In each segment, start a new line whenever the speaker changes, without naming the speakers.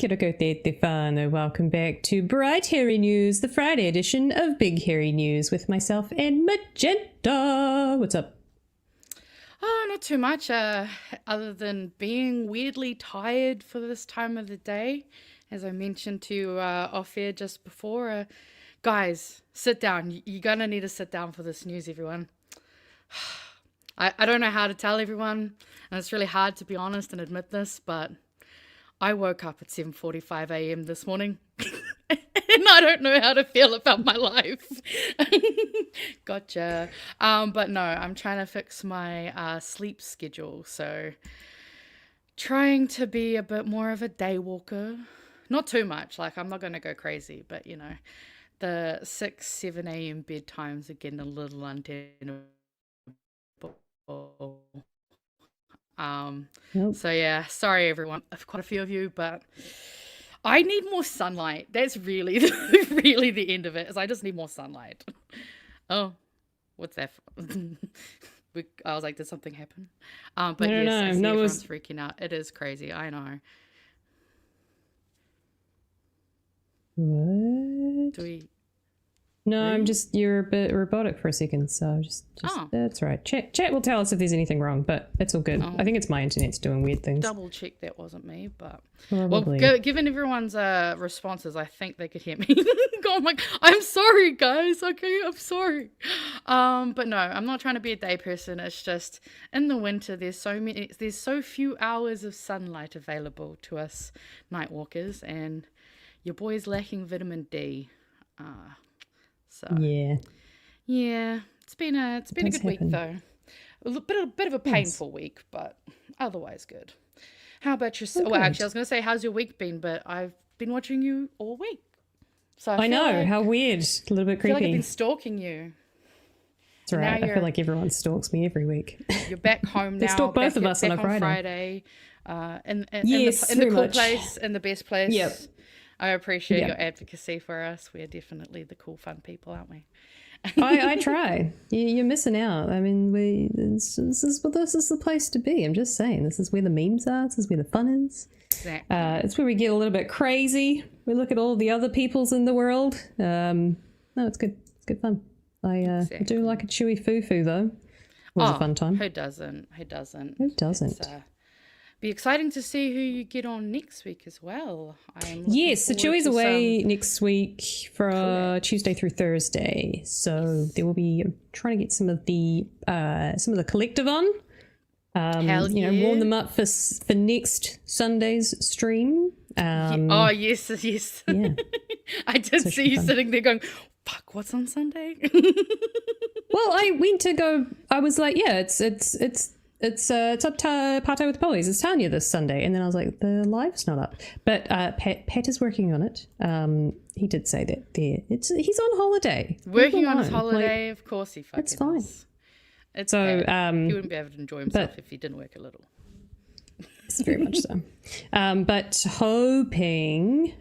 Kia ora koutou te whānau. Welcome back to Bright Hairy News, the Friday edition of Big Hairy News with myself and Magenta. What's up?
Oh, not too much, other than being weirdly tired for this time of the day. As I mentioned to you off air just before, guys, sit down. You're going to need to sit down for this news, everyone. I don't know how to tell everyone, and it's really hard to be honest and admit this, but I woke up at 7:45 a.m. this morning, and I don't know how to feel about my life. Gotcha. But no, I'm trying to fix my sleep schedule, so trying to be a bit more of a day walker. Not too much, like I'm not going to go crazy, but you know, the 6, 7 a.m. bedtimes are getting a little untenable.
Nope.
So yeah, sorry everyone, quite a few of you, but I need more sunlight. That's really really the end of it, is I just need more sunlight. Oh, what's that for? I was like, did something happen? But
I don't
yes,
know.
I see
No,
everyone's freaking out. It is crazy, I know.
What?
Do we?
No,
Really?
I'm just, you're a bit robotic for a second, so just
Oh.
That's right. Chat will tell us if there's anything wrong, but it's all good.
Oh.
I think it's my internet's doing weird things.
Double check that wasn't me, but
Probably.
well, given everyone's responses, I think they could hear me. I'm like, I'm sorry, guys. Okay, I'm sorry. But no, I'm not trying to be a day person. It's just in the winter, there's so few hours of sunlight available to us night walkers, and your boy's lacking vitamin D. So yeah, it's been a good week though. A bit of a painful week, but otherwise good. How about yourself? Well, actually, I was going to say, how's your week been? But I've been watching you all week, so
I know,
like,
how weird. A little bit
I feel like I've
creepy.
been stalking you.
That's right. I feel like everyone stalks me every week.
You're back home now.
They stalk both of us on a
Friday. In
Yes,
the cool
very much.
place, in the best place.
Yep.
I appreciate
Yep.
your advocacy for us. We're definitely the cool, fun people, aren't we?
I try. You're missing out. I mean, this is the place to be. I'm just saying. This is where the memes are. This is where the fun is.
Exactly.
It's where we get a little bit crazy. We look at all the other peoples in the world. No, it's good. It's good fun. I do like a chewy foo-foo, though. It was a fun time.
Who doesn't? Who doesn't?
Who doesn't?
It's, be exciting to see who you get on next week as well.
Yes, so Chewy's away
some...
next week for Tuesday through Thursday. So there will be trying to get some of the collective on.
Hell yeah.
Warm them up for next Sunday's stream.
Oh yes.
Yeah.
I did see you sitting there going, "Fuck, what's on Sunday?"
Well, I went to go. I was like, yeah, it's up to Patel with Polies. It's Tanya this Sunday, and then I was like, the live's not up. But Pat is working on it. He did say that he's on holiday.
Working on his holiday, of course he fucking.
It's fine.
It's
so
he wouldn't be able to enjoy himself if he didn't work a little.
It's very much so. But hoping,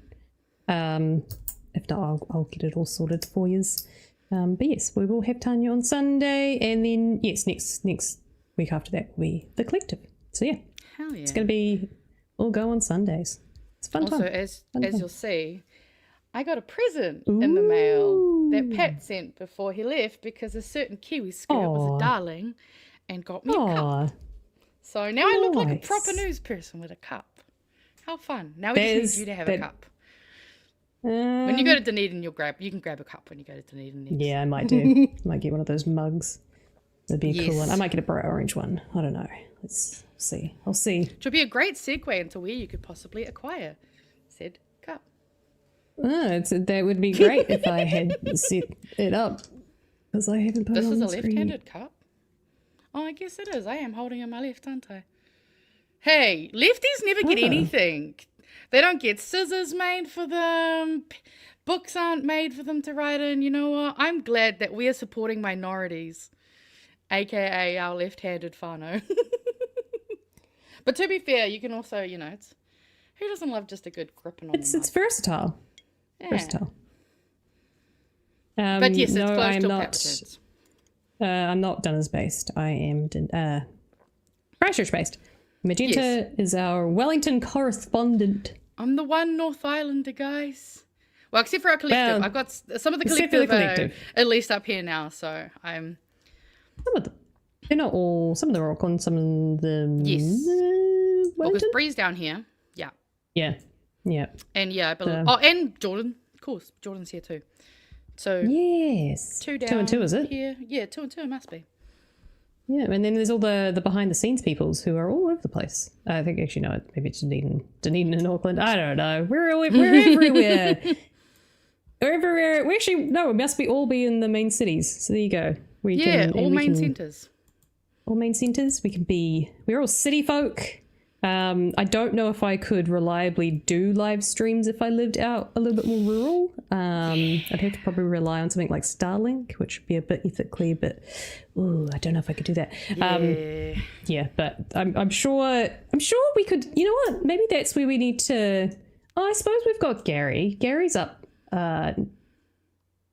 if not, I'll get it all sorted for you. But yes, we will have Tanya on Sunday, and then yes, next week after that will be the collective. So yeah,
hell yeah,
it's going to be all go on Sundays. It's a fun time.
Also, as you'll see, I got a present in the mail that Pat sent before he left, because a certain Kiwi skirt was a darling and got me a cup. So now I look like a proper news person with a cup. How fun. Now we just need you to have a cup. When you go to Dunedin, you can grab a cup when you go to Dunedin next.
Yeah, I might do. Might get one of those mugs. That'd be a cool one. I might get a bright orange one. I don't know. Let's see. I'll see.
Which would be a great segue into where you could possibly acquire said cup.
That would be great if I had set it up, because I haven't put it on the screen.
This is a left-handed cup? Oh, I guess it is. I am holding in my left, aren't I? Hey, lefties never get anything. They don't get scissors made for them. Books aren't made for them to write in. You know what? I'm glad that we are supporting minorities, aka our left-handed whānau. But to be fair, you can also, who doesn't love just a good gripping on the
It's versatile.
Yeah.
Versatile.
But yes, it's close to Pat.
I'm not Dunners based. I am Christchurch based. Magenta is our Wellington correspondent.
I'm the one North Islander, guys. Well, except for our collective.
Well,
I've got some of the
except for the
collective,
collective.
At least up here now, so I'm...
Some of them. They're not all. Some of them are Auckland, some of them...
Yes. Well, because
Wellington?
Bree's down here. Yeah.
Yeah. Yeah.
And yeah, I believe... Oh, and Jordan. Of course, Jordan's here too. So...
Yes.
2 down
2 and 2, is it?
here. Yeah, 2 and 2 it must be.
Yeah, and then there's all the behind the scenes peoples who are all over the place. I think actually no, maybe it's Dunedin and Auckland. I don't know. We're everywhere. We're everywhere. We actually no, it must be all be in the main cities. So there you go.
All main centres.
All main centres. We're all city folk. I don't know if I could reliably do live streams if I lived out a little bit more rural. I'd have to probably rely on something like Starlink, which would be a bit ethically, but I don't know if I could do that. Yeah, but I'm sure we could. You know what? Maybe that's where we need to. Oh, I suppose we've got Gary. Gary's up.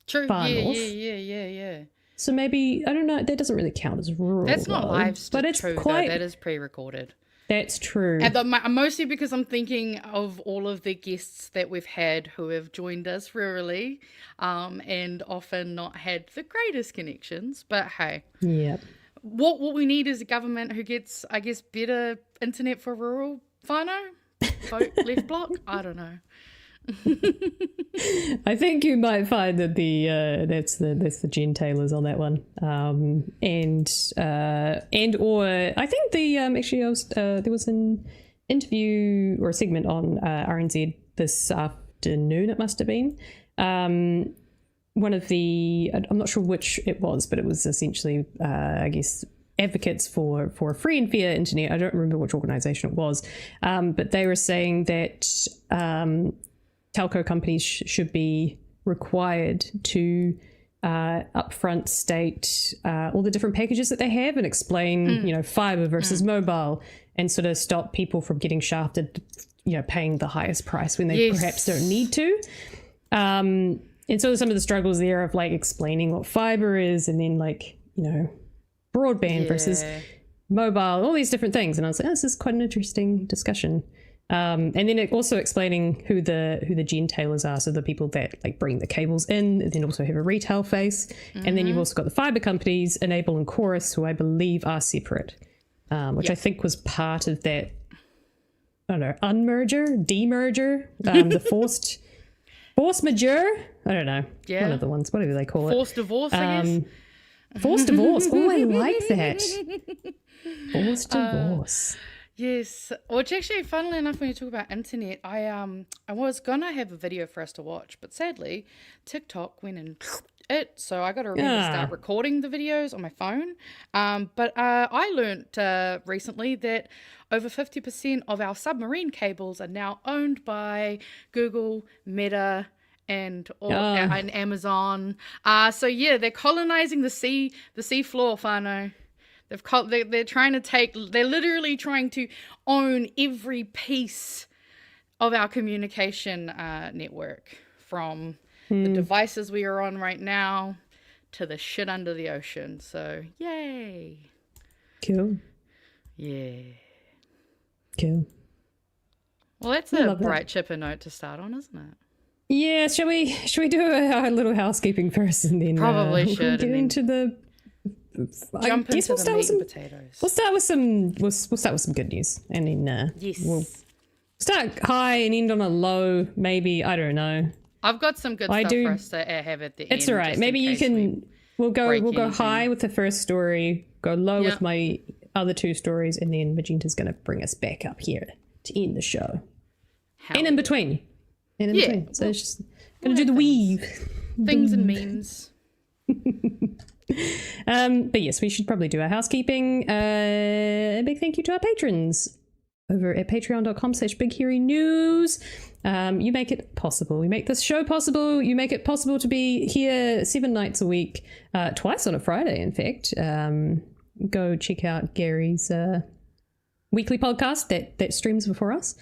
True.
Far north.
Yeah.
So maybe I don't know. That doesn't really count as rural.
That's not live,
but it's
true,
quite.
though. That is pre-recorded.
That's true.
And mostly because I'm thinking of all of the guests that we've had who have joined us rurally, and often not had the greatest connections. But hey,
yeah. What
we need is a government who gets, I guess, better internet for rural whānau. Vote left block. I don't know.
I think you might find that that's the Jen Taylors on that one, and or I think there was an interview or a segment on RNZ this afternoon. It must have been one of the I'm not sure which it was, but it was essentially I guess advocates for a free and fair internet. I don't remember which organisation it was, but they were saying that. Telco companies should be required to upfront state all the different packages that they have and explain, fiber versus mobile, and sort of stop people from getting shafted, paying the highest price when they perhaps don't need to. And so some of the struggles there of like explaining what fiber is and then broadband versus mobile, all these different things. And I was like, this is quite an interesting discussion. And then also explaining who the Jen Taylors are, so the people that like bring the cables in, and then also have a retail face, and then you've also got the fiber companies, Enable and Chorus, who I believe are separate, which I think was part of that. I don't know, demerger, the forced majeure. I don't know, one of the ones, whatever they call it,
forced divorce. I guess.
Forced divorce. Oh, I like that. Forced divorce.
Yes, which actually, funnily enough, when you talk about internet, I was gonna have a video for us to watch, but sadly, TikTok went and so I got to remember to start recording the videos on my phone. But I learnt recently that over 50% of our submarine cables are now owned by Google, Meta, and Amazon. So yeah, they're colonizing the seafloor, whānau. They're literally trying to own every piece of our communication network, from the devices we are on right now to the shit under the ocean. So, yay.
Cool.
Yeah.
Cool.
Well, that's a bright chipper note to start on, isn't it?
Yeah, shall we do a little housekeeping first and then
probably should
we'll get into the
jump into the meat and potatoes.
We'll start with some good news, and then we'll start high and end on a low. Maybe, I don't know.
I've got some good stuff for us to have at the end.
It's all right. Maybe you can. We'll go high with the first story, go low with my other two stories, and then Magenta's going to bring us back up here to end the show. And in between. So it's just going to do the weave.
Things and memes.
But yes, we should probably do our housekeeping. A big thank you to our patrons over at patreon.com/BigHairyNews. You make it possible. You make this show possible. You make it possible to be here 7 nights a week, twice on a Friday, in fact. Go check out Gary's weekly podcast that streams before us.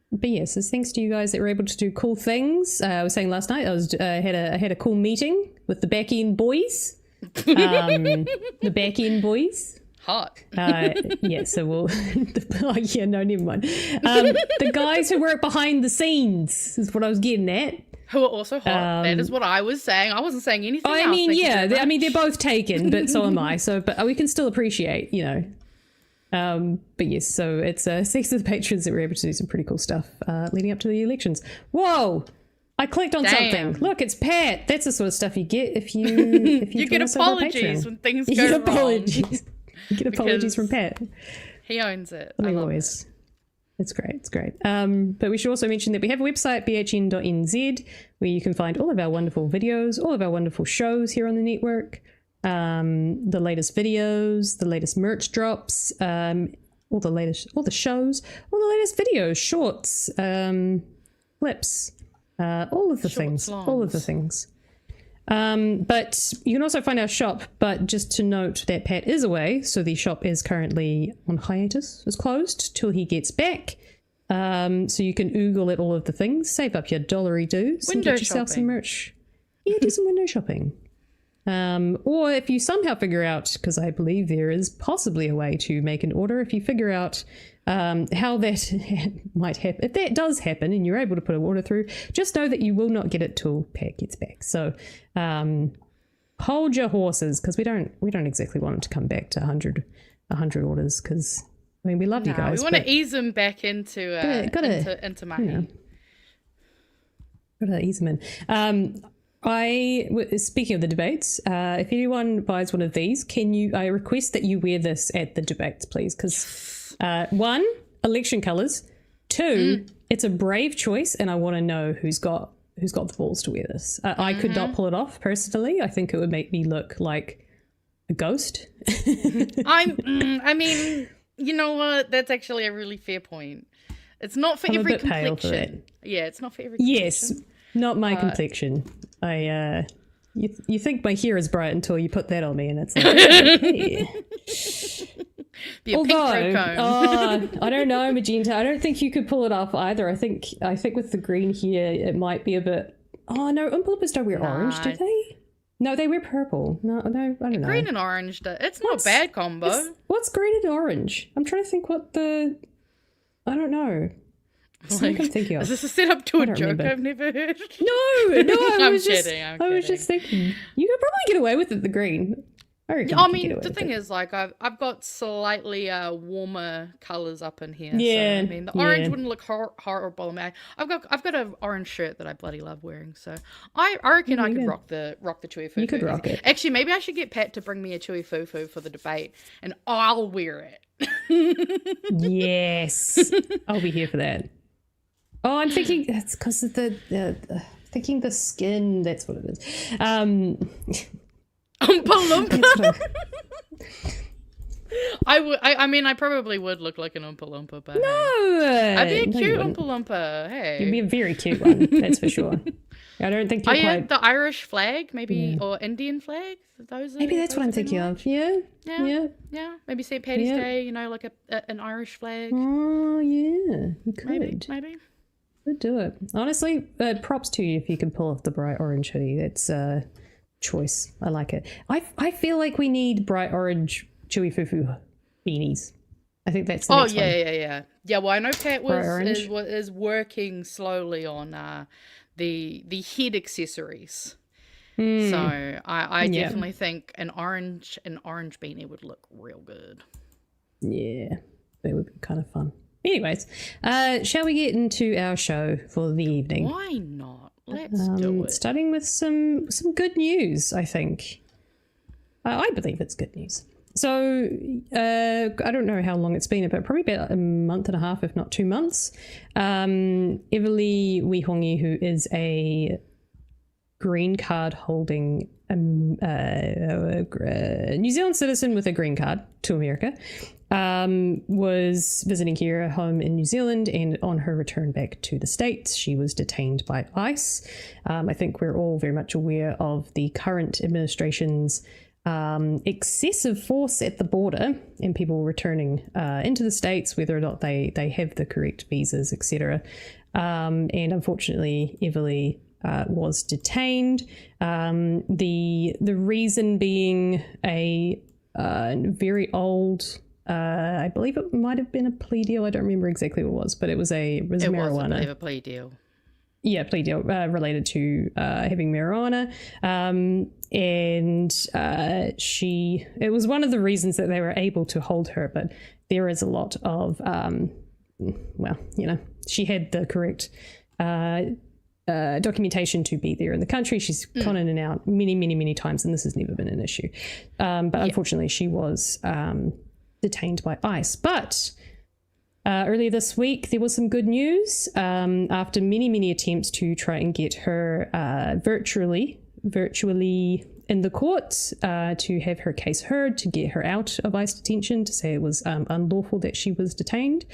But yes, it's thanks to you guys that were able to do cool things. I was saying last night I had a cool meeting with the back end boys. The back end boys.
Hot.
Yeah, so we'll... oh, yeah, no, never mind. The guys who work behind the scenes is what I was getting at.
Who are also hot. That is what I was saying. I wasn't saying anything else.
I mean, yeah, they're both taken, but so am I. So, but we can still appreciate, you know. But yes, so it's thanks to the patrons that we're able to do some pretty cool stuff leading up to the elections. Whoa! I clicked on something. Look, it's Pat. That's the sort of stuff you get if you
you get apologies when things go wrong.
Apologies. You get apologies from Pat.
He owns it.
I love it. It's great. It's great. But we should also mention that we have a website, bhn.nz, where you can find all of our wonderful videos, all of our wonderful shows here on the network, the latest videos, the latest merch drops, all the shows, all the latest videos, shorts, clips, all of the things, all of the things. But you can also find our shop, but just to note that Pat is away, so the shop is currently on hiatus, is closed till he gets back. So you can oogle at all of the things, save up your dollary dues, and get yourself some merch. Yeah, do some window shopping. Or if you somehow figure out, because I believe there is possibly a way to make an order, if you figure out how that might happen, if that does happen and you're able to put an order through, just know that you will not get it till Pat gets back. So hold your horses, because we don't exactly want them to come back to 100 orders, because I mean, we love you guys.
We want to ease them back into money. You know,
gotta ease them in. Speaking of the debates, if anyone buys one of these, I request that you wear this at the debates, please, because one, election colours, two, it's a brave choice, and I want to know who's got the balls to wear this. I could not pull it off personally. I think it would make me look like a ghost.
I mean, you know what? That's actually a really fair point. It's not for every complexion. Pale for it. Yeah, it's not for every complexion. Yes,
not my complexion. You think my hair is bright until you put that on me, and it's like, hey.
Be a pink cone.
I don't know, Magenta. I don't think you could pull it off either. I think with the green hair, it might be a bit. Oh no, Oompa Loompas don't wear orange, do they? No, they wear purple. No, I don't know.
Green and orange. It's not a bad combo.
What's green and orange? I'm trying to think what the. I don't know.
Like, I'm thinking of. Is this a setup to a joke remember. I've never heard?
No, I was just thinking you could probably get away with it. The green.
I mean, the thing is, like, I've got slightly warmer colours up in here.
Yeah.
So, I mean, the orange wouldn't look horrible. I mean, I've got an orange shirt that I bloody love wearing. So I reckon I could rock the chewy foo.
You could rock it.
Actually, maybe I should get Pat to bring me a chewy foo for the debate, and I'll wear it.
Yes, I'll be here for that. Oh, I'm thinking it's because of thinking the skin. That's what it is.
Oompa Loompa. I mean, I probably would look like an Oompa Loompa, but
no,
I'd be a cute Oompa Loompa. Hey,
you'd be a very cute one. That's for sure. I don't think you're quite...
the Irish flag, maybe, or Indian flag.
Maybe that's what I'm thinking of. Yeah.
Maybe St. Paddy's Day. You know, like an Irish flag.
Oh yeah, you could.
Maybe.
Could do it. Honestly, props to you if you can pull off the bright orange hoodie. That's choice. I like it. I feel like we need bright orange chewy foo beanies. I think that's the next one.
Yeah, well, I know Pat is working slowly on the head accessories. So I definitely think an orange beanie would look real good.
Yeah, that would be kind of fun. Anyways, shall we get into our show for the evening?
Why not? Let's do it.
Starting with some good news, I think. I believe it's good news. So, I don't know how long it's been, but probably about a month and a half, if not 2 months. Everlee Wihongi, who is a green card holding New Zealand citizen with a green card to America, was visiting here at home in New Zealand, and on her return back to the States, she was detained by ICE. I think we're all very much aware of the current administration's excessive force at the border and people returning into the States, whether or not they have the correct visas, etc. And unfortunately, Everlee was detained. The reason being a very old. I believe it might have been a plea deal. I don't remember exactly what it was, but it was marijuana.
Was, I believe, a plea deal.
Yeah, plea deal related to having marijuana. It was one of the reasons that they were able to hold her, but there is a lot of, she had the correct documentation to be there in the country. She's gone in and out many, many, many times, and this has never been an issue. But unfortunately, she was detained by ICE. But earlier this week, there was some good news. After many, many attempts to try and get her virtually in the courts to have her case heard, to get her out of ICE detention, to say it was unlawful that she was detained.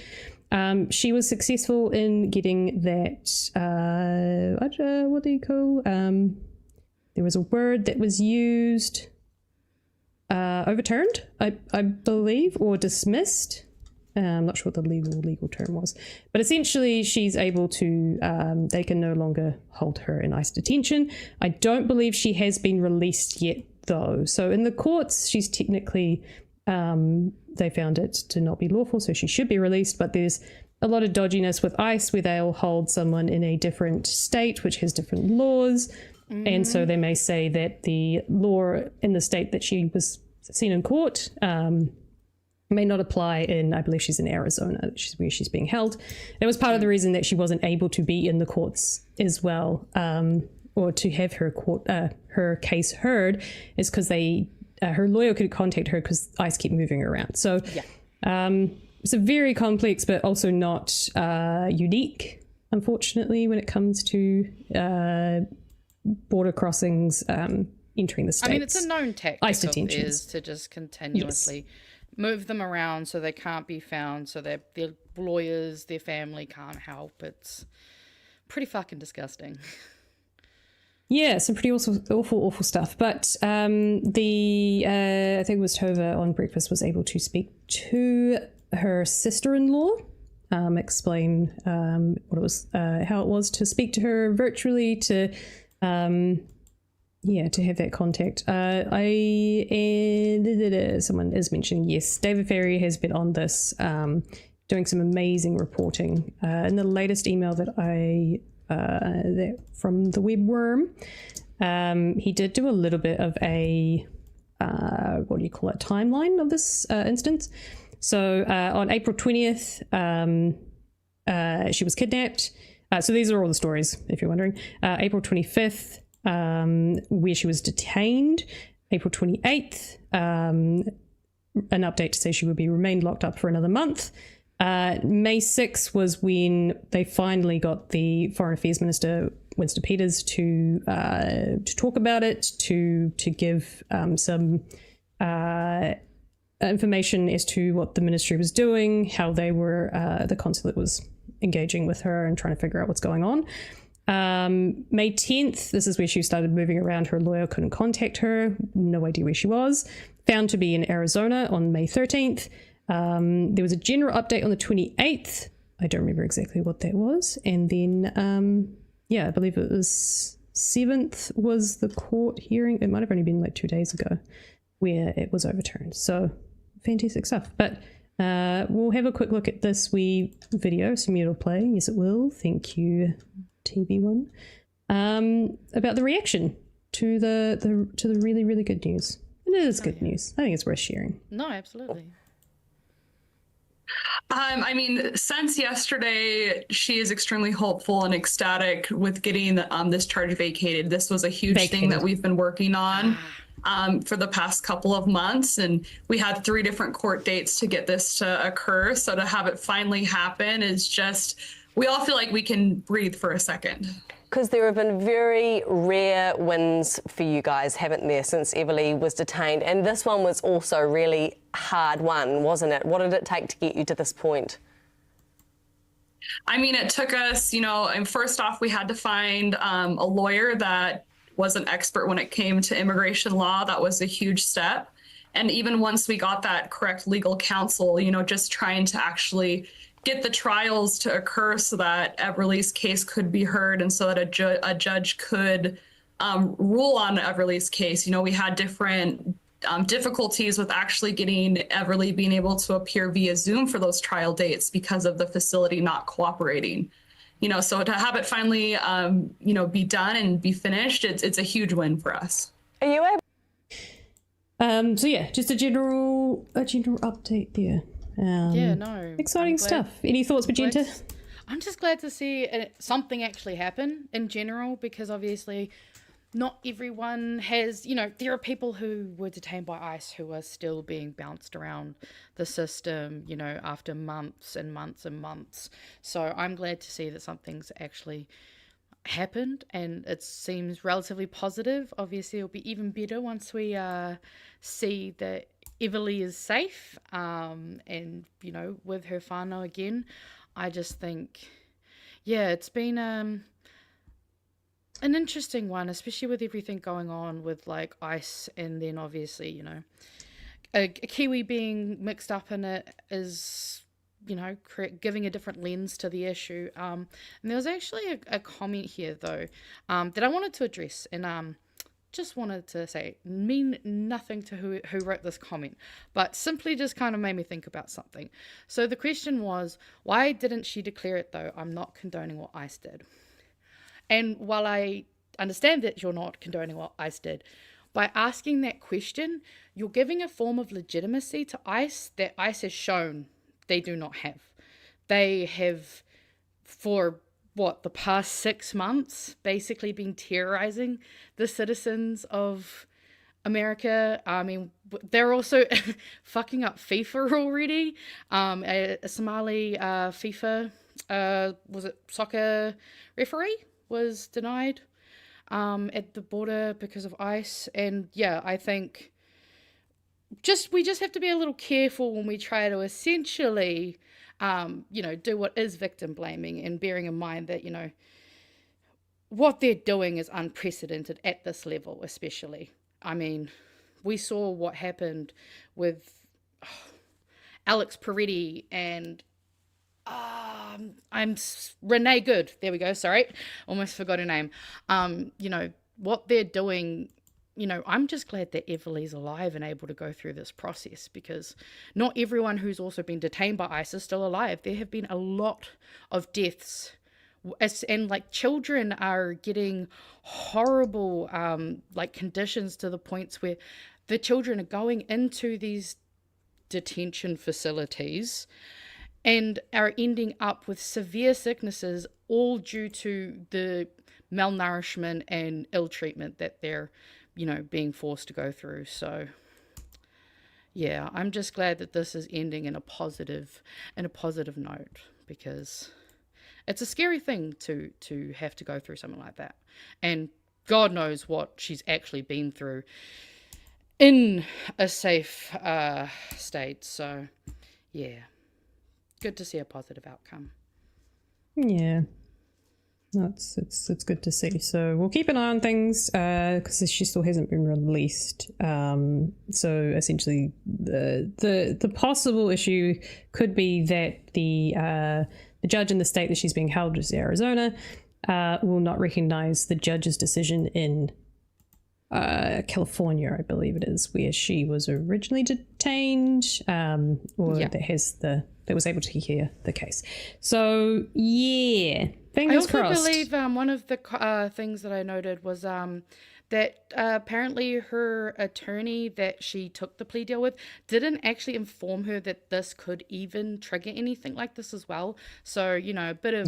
She was successful in getting that, what do you call? There was a word that was used, overturned, I believe, or dismissed. I'm not sure what the legal term was, but essentially she's able to, they can no longer hold her in ICE detention. I don't believe she has been released yet, though. So in the courts, she's technically, they found it to not be lawful, so she should be released, but there's a lot of dodginess with ICE where they'll hold someone in a different state, which has different laws. And so they may say that the law in the state that she was seen in court, may not apply in, I believe she's in Arizona, which is where she's being held. It was part of the reason that she wasn't able to be in the courts as well, or to have her case heard, is because her lawyer could contact her because ICE keep moving her around. So it's a very complex, but also not unique, unfortunately, when it comes to border crossings, entering the states.
I mean, it's a known tactic of theirs to just continuously move them around so they can't be found, so that their lawyers, their family can't help. It's pretty fucking disgusting.
Yeah, some pretty awful stuff. But I think it was Tova on Breakfast was able to speak to her sister-in-law, explain what it was, how it was to speak to her virtually, to have that contact. Someone is mentioning, yes, David Ferry has been on this, doing some amazing reporting. In the latest email that from the webworm, he did do a little bit of a timeline of this instance. So on April 20th, she was kidnapped. So these are all the stories, if you're wondering. April 25th, where she was detained. April 28th, an update to say she would be remained locked up for another month. May 6th was when they finally got the Foreign Affairs Minister, Winston Peters, to talk about it, to give some information as to what the ministry was doing, how they were, the consulate was engaging with her and trying to figure out what's going on. May 10th, this is where she started moving around. Her lawyer couldn't contact her, no idea where she was. Found to be in Arizona on May 13th. There was a general update on the 28th. I don't remember exactly what that was. And then, I believe it was 7th was the court hearing. It might have only been like 2 days ago where it was overturned. So fantastic stuff. But we'll have a quick look at this wee video. Assuming it'll play. Yes, it will. Thank you, TV1. About the reaction to the really, really good news. And it is good news. I think it's worth sharing.
No, absolutely.
I mean, since yesterday, she is extremely hopeful and ecstatic with getting this charge vacated. This was a huge thing that we've been working on for the past couple of months, and we had 3 different court dates to get this to occur. So to have it finally happen is just, we all feel like we can breathe for a second.
Because there have been very rare wins for you guys, haven't there, since Everlee was detained? And this one was also a really hard one, wasn't it? What did it take to get you to this point?
I mean, it took us, and first off, we had to find a lawyer that was an expert when it came to immigration law. That was a huge step. And even once we got that correct legal counsel, just trying to actually get the trials to occur so that Everlee's case could be heard and so that a judge could rule on Everlee's case. We had different difficulties with actually getting Everlee being able to appear via Zoom for those trial dates because of the facility not cooperating. So to have it finally, be done and be finished, it's a huge win for us.
Are you able?
So yeah, just a general update there. Exciting stuff. Any thoughts, Magenta?
I'm just glad to see something actually happen in general, because obviously not everyone has, there are people who were detained by ICE who are still being bounced around the system, after months and months and months. So I'm glad to see that something's actually happened, and it seems relatively positive. Obviously, it'll be even better once we see that Everlee is safe, and, with her whānau again. I just think, it's been an interesting one, especially with everything going on with like ICE, and then obviously, a Kiwi being mixed up in it is, giving a different lens to the issue. And there was actually a comment here though, that I wanted to address, and just wanted to say, mean nothing to who wrote this comment, but simply just kind of made me think about something. So the question was, why didn't she declare it though? I'm not condoning what ICE did. And while I understand that you're not condoning what ICE did, by asking that question, you're giving a form of legitimacy to ICE that ICE has shown they do not have. They have, for the past 6 months, basically been terrorizing the citizens of America. I mean, they're also fucking up FIFA already. A Somali FIFA, was it soccer referee, was denied at the border because of ICE. And yeah, I think we just have to be a little careful when we try to essentially do what is victim blaming, and bearing in mind that, what they're doing is unprecedented at this level, especially. I mean, we saw what happened with Alex Peretti and Renee Good. There we go. Sorry. Almost forgot her name. What they're doing, I'm just glad that Everlee's alive and able to go through this process, because not everyone who's also been detained by ICE is still alive. There have been a lot of deaths, and like children are getting horrible conditions, to the points where the children are going into these detention facilities and are ending up with severe sicknesses, all due to the malnourishment and ill treatment that they're being forced to go through. So yeah, I'm just glad that this is ending in a positive note, because it's a scary thing to have to go through something like that, and God knows what she's actually been through in a safe state. So yeah, good to see a positive outcome.
Yeah. No, it's good to see. So we'll keep an eye on things, because she still hasn't been released. So essentially, the possible issue could be that the judge in the state that she's being held, which is Arizona, will not recognize the judge's decision in California, I believe it is, where she was originally detained, that was able to hear the case. So yeah, fingers crossed.
I also believe one of the things that I noted was that apparently her attorney that she took the plea deal with didn't actually inform her that this could even trigger anything like this as well. So, a bit of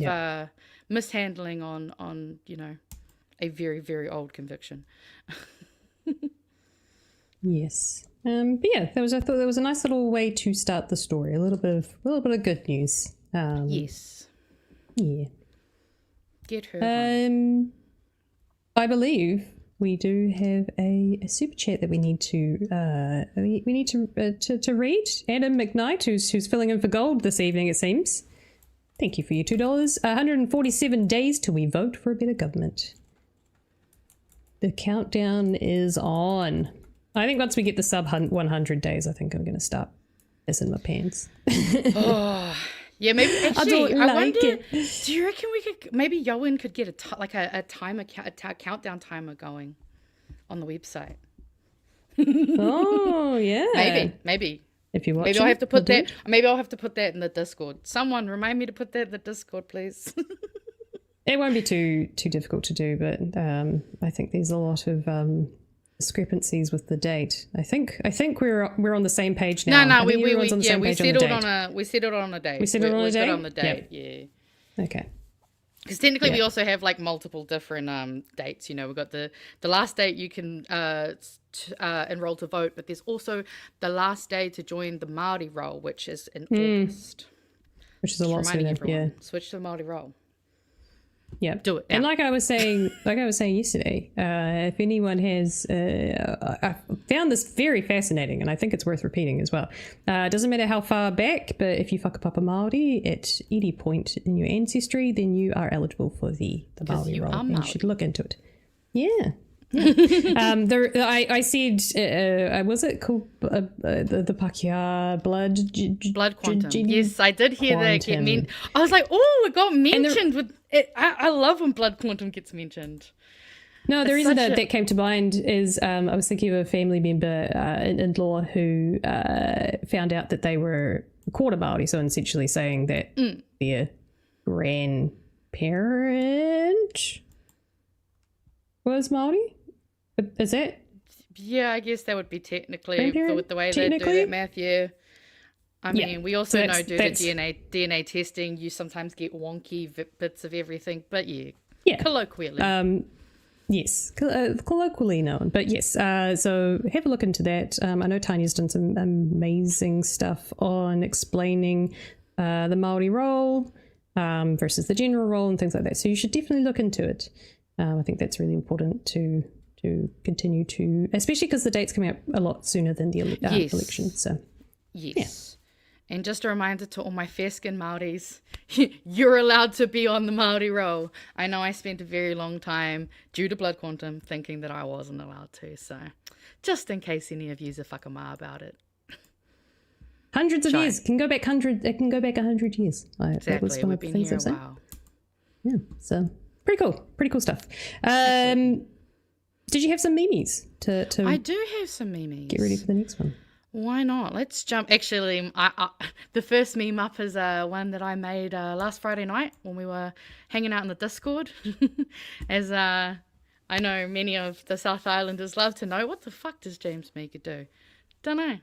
mishandling on a very, very old conviction.
Yes. But yeah, I thought there was a nice little way to start the story. A little bit of good news.
Yes.
Yeah.
Get her.
I believe we do have a super chat that we need to to read. Adam McKnight, who's filling in for gold this evening, it seems. Thank you for your $2. 147 days till we vote for a better government. The countdown is on. I think once we get the sub 100 days, I think I'm going to start pissing my pants.
Yeah, maybe actually, I wonder.
it.
Do you reckon we could? Maybe Yowen could get a countdown timer going on the website.
Oh yeah.
Maybe.
If you watch,
Maybe I'll have to put that. Maybe I'll have to put that in the Discord. Someone remind me to put that in the Discord, please.
It won't be too difficult to do, but I think there's a lot of discrepancies with the date. I think we're on the same page now.
No,
we
settled on a date. We settled on a date.
We settled on a date.
On the date.
Yep.
Yeah.
Okay.
Because technically, we also have like multiple different dates. You know, we've got the last date you can enroll to vote, but there's also the last day to join the Māori roll, which is in August.
Which is a lot sooner. Yeah.
Switch to the Māori roll.
Yeah,
do it.
Now. And like I was saying yesterday, if anyone has, I found this very fascinating, and I think it's worth repeating as well. It doesn't matter how far back, but if you whakapapa Māori at any point in your ancestry, then you are eligible for the Māori roll. And you should look into it. Yeah. I said, was it called the Pakeha blood
quantum? Yes, I did hear that get mentioned. I was like, oh, it got mentioned with it. I love when blood quantum gets mentioned.
No, the reason that came to mind is I was thinking of a family member in law who found out that they were quarter Māori, so essentially saying that their grandparent was Māori. Is it?
Yeah, I guess that would be technically with the way they do that math. Yeah. I mean, we also know due to DNA testing, you sometimes get wonky bits of everything. But yeah. Colloquially.
Yes, colloquially known. But yes, so have a look into that. I know Tanya's done some amazing stuff on explaining the Māori role versus the general role and things like that. So you should definitely look into it. I think that's really important to continue to, especially because the date's coming up a lot sooner than the election. So
yes, and just a reminder to all my fair skin Māoris, you're allowed to be on the Māori roll. I know I spent a very long time due to blood quantum thinking that I wasn't allowed to. So just in case any of you's a whakama about it.
Hundreds of years. It can go back 100 years.
Exactly. We've been here a while.
Yeah. So pretty cool stuff. Did you have some memes to
I do have some memes.
Get ready for the next one.
Why not? Let's jump. Actually, the first meme up is one that I made last Friday night when we were hanging out in the Discord. As I know many of the South Islanders love to know, what the fuck does James Meeker do? Don't know.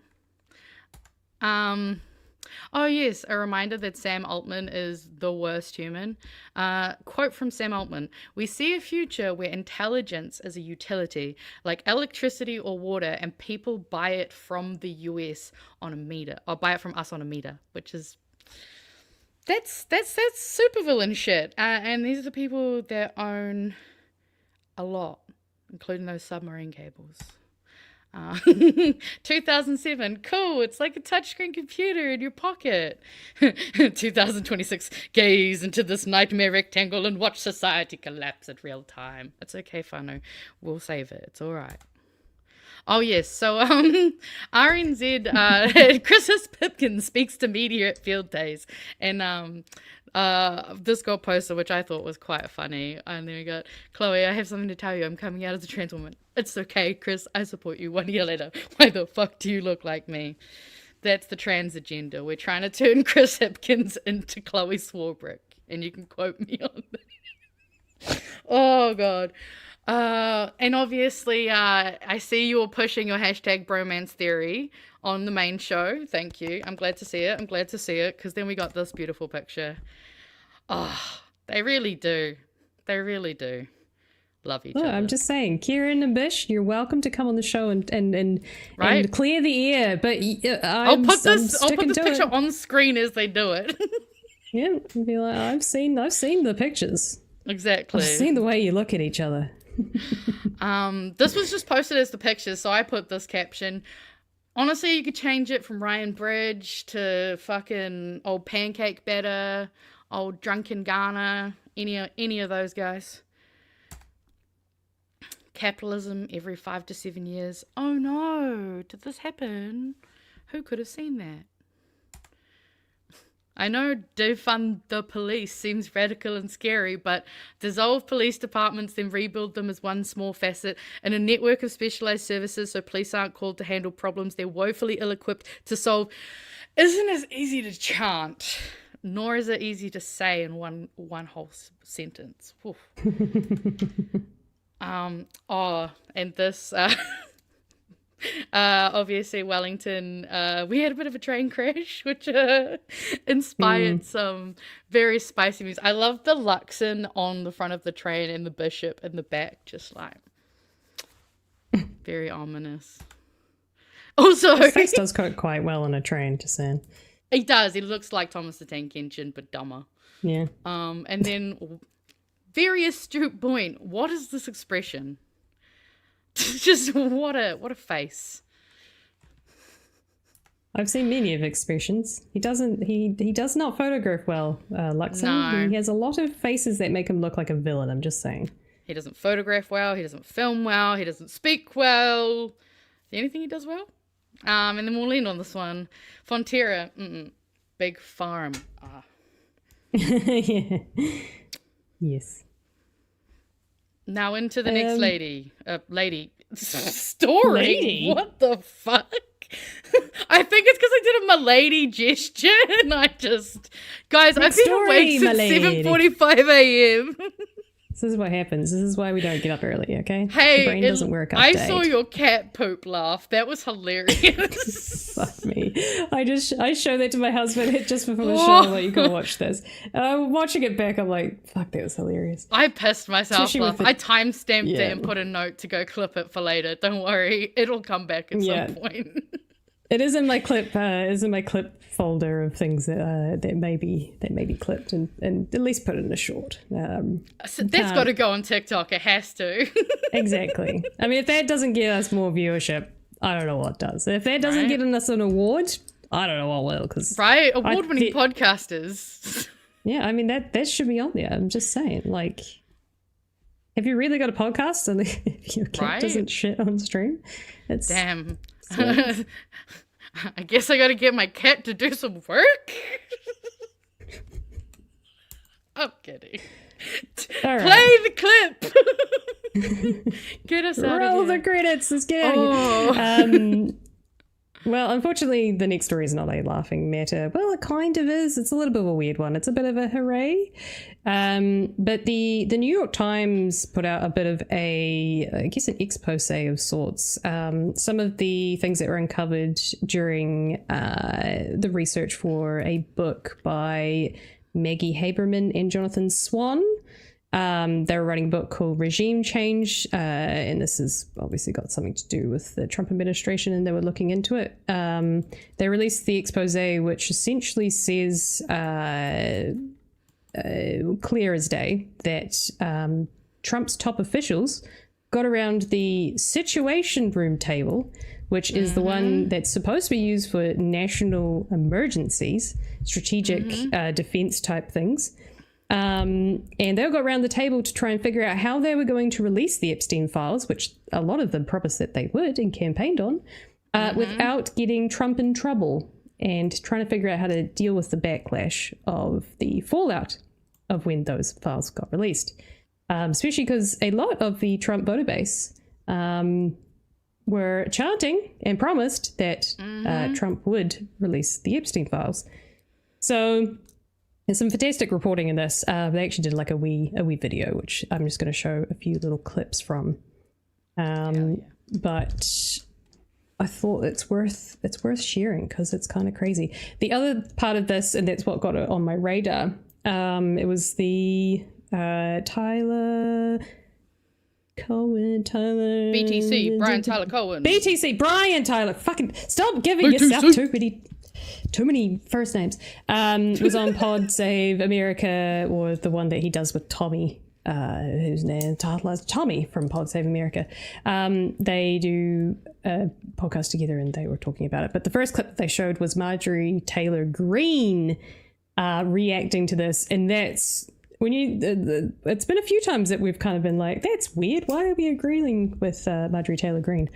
Oh yes, a reminder that Sam Altman is the worst human. Quote from Sam Altman: "We see a future where intelligence is a utility, like electricity or water, and people buy it from the US on a meter, or buy it from us on a meter," which is that's supervillain shit. And these are the people that own a lot, including those submarine cables. 2007, cool, it's like a touchscreen computer in your pocket. 2026, gaze into this nightmare rectangle and watch society collapse in real time. It's okay, Whānau, we'll save it, it's all right. Oh yes, so RNZ, Chris Pipkin speaks to media at field days, and this girl posted, which I thought was quite funny, and then we got, "Chloe, I have something to tell you, I'm coming out as a trans woman." "It's okay, Chris, I support you." 1 year later, "Why the fuck do you look like me?" That's the trans agenda. We're trying to turn Chris Hipkins into Chloe Swarbrick, and you can quote me on that. Oh god. And obviously, I see you all pushing your hashtag bromance theory on the main show. Thank you. I'm glad to see it. Because then we got this beautiful picture. Oh, they really do. Love each other.
I'm just saying, Kieran and Bish, you're welcome to come on the show and clear the air. But I'll put this
picture on screen as they do it.
Yeah, and be like, I've seen the pictures.
Exactly.
I've seen the way you look at each other.
This was just posted as the picture, so I put this caption. Honestly, you could change it from Ryan Bridge to fucking old pancake batter, old drunken Ghana, any of those guys. Capitalism every 5 to 7 years. Oh no, did this happen? Who could have seen that? I know defund the police seems radical and scary, but dissolve police departments, then rebuild them as one small facet in a network of specialized services so police aren't called to handle problems they're woefully ill-equipped to solve isn't as easy to chant, nor is it easy to say in one whole sentence. And this... obviously Wellington, we had a bit of a train crash, which inspired some very spicy music. I love the Luxon on the front of the train and the bishop in the back, just like very ominous. Also,
his face does coat quite well on a train, just saying.
He does. He looks like Thomas the Tank Engine, but dumber.
Yeah.
And then very astute point. What is this expression? Just what a face.
I've seen many of expressions. He does not photograph well, Luxon.
No.
He has a lot of faces that make him look like a villain, I'm just saying.
He doesn't photograph well, he doesn't film well, he doesn't speak well. Is there anything he does well? And then we'll lean on this one. Fonterra, big farm.
Yeah. Yes.
Now into the next lady. Story?
Lady?
What the fuck? I think it's because I did a milady gesture and I just... Guys, I've been awake since 7:45 a.m.
This is what happens. This is why we don't get up early, okay?
Hey,
the brain doesn't work
I
update.
saw your cat poop laugh. That was hilarious.
Fuck me. I showed that to my husband just before the show. Like, you can watch this. Watching it back, I'm like, fuck, that was hilarious.
I pissed myself
Especially
off. I time-stamped it and put a note to go clip it for later. Don't worry. It'll come back at some point.
It is in my clip. Is in my clip folder of things that may be clipped and at least put it in a short.
So that's got to go on TikTok. It has to.
Exactly. I mean, if that doesn't get us more viewership, I don't know what does. If that doesn't get us an award, I don't know what will.
Right, award-winning podcasters.
Yeah, I mean that should be on there. I'm just saying, like, have you really got a podcast and if your cat doesn't shit on stream? It's
damn. I guess I gotta get my cat to do some work. I'm kidding.
All right.
Play the clip. Get us out of here.
Roll the credits. Let's get out of here. Well, unfortunately, the next story is not a laughing matter. Well, it kind of is. It's a little bit of a weird one. It's a bit of a hooray. But the New York Times put out a bit of an expose of sorts. Some of the things that were uncovered during the research for a book by Maggie Haberman and Jonathan Swan. They were writing a book called Regime Change, and this has obviously got something to do with the Trump administration, and they were looking into it. They released the expose, which essentially says clear as day that Trump's top officials got around the Situation Room table, which is the one that's supposed to be used for national emergencies, strategic defense type things. And they got around the table to try and figure out how they were going to release the Epstein Files, which a lot of them promised that they would and campaigned on, without getting Trump in trouble, and trying to figure out how to deal with the backlash of the fallout of when those files got released. Especially because a lot of the Trump voter base were chanting and promised that Trump would release the Epstein Files. So... there's some fantastic reporting in this. They actually did like a wee video, which I'm just going to show a few little clips from. But I thought it's worth sharing because it's kind of crazy. The other part of this, and that's what got it on my radar, it was the Tyler Cohen,
BTC, Brian Tyler Cohen.
BTC, Brian Tyler. Fucking stop giving yourself too many first names. Was on Pod Save America, or the one that he does with Tommy, whose name is Tommy from Pod Save America. They do a podcast together and they were talking about it. But the first clip that they showed was Marjorie Taylor Greene reacting to this, and that's when it's been a few times that we've kind of been like, that's weird. Why are we agreeing with Marjorie Taylor Greene?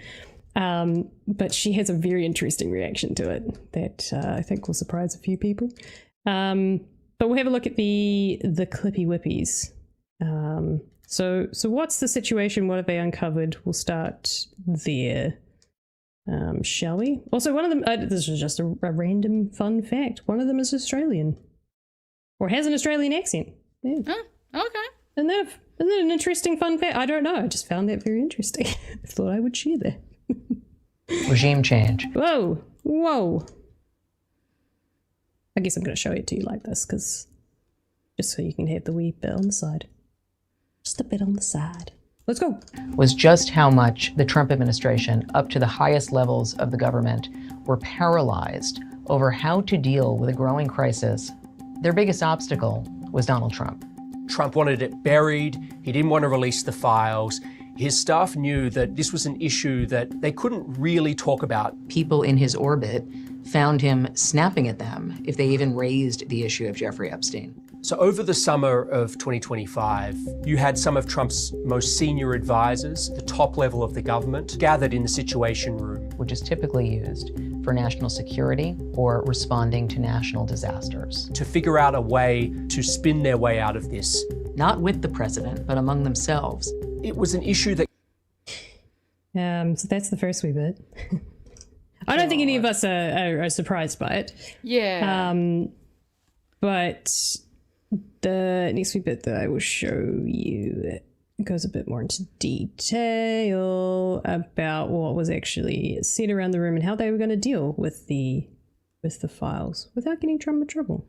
But she has a very interesting reaction to it that I think will surprise a few people. But we'll have a look at the clippy whippies. So what's the situation? What have they uncovered? We'll start there. Shall we? Also, one of them, this is just a random fun fact. One of them is Australian. Or has an Australian accent. Yeah.
Oh, okay.
Isn't that an interesting fun fact? I don't know. I just found that very interesting. I thought I would share that.
Regime change.
Whoa. I guess I'm going to show it to you like this, because just so you can have the wee bit on the side. Just a bit on the side. Let's go.
Was just how much the Trump administration, up to the highest levels of the government, were paralyzed over how to deal with a growing crisis. Their biggest obstacle was Donald Trump.
Trump wanted it buried. He didn't want to release the files. His staff knew that this was an issue that they couldn't really talk about.
People in his orbit found him snapping at them if they even raised the issue of Jeffrey Epstein.
So over the summer of 2025, you had some of Trump's most senior advisors, the top level of the government, gathered in the Situation Room,
which is typically used for national security or responding to national disasters,
to figure out a way to spin their way out of this.
Not with the president, but among themselves.
It was an issue that...
So that's the first wee bit. I don't think any of us are surprised by it.
Yeah.
But the next wee bit that I will show you goes a bit more into detail about what was actually said around the room and how they were going to deal with the files without getting Trump in trouble.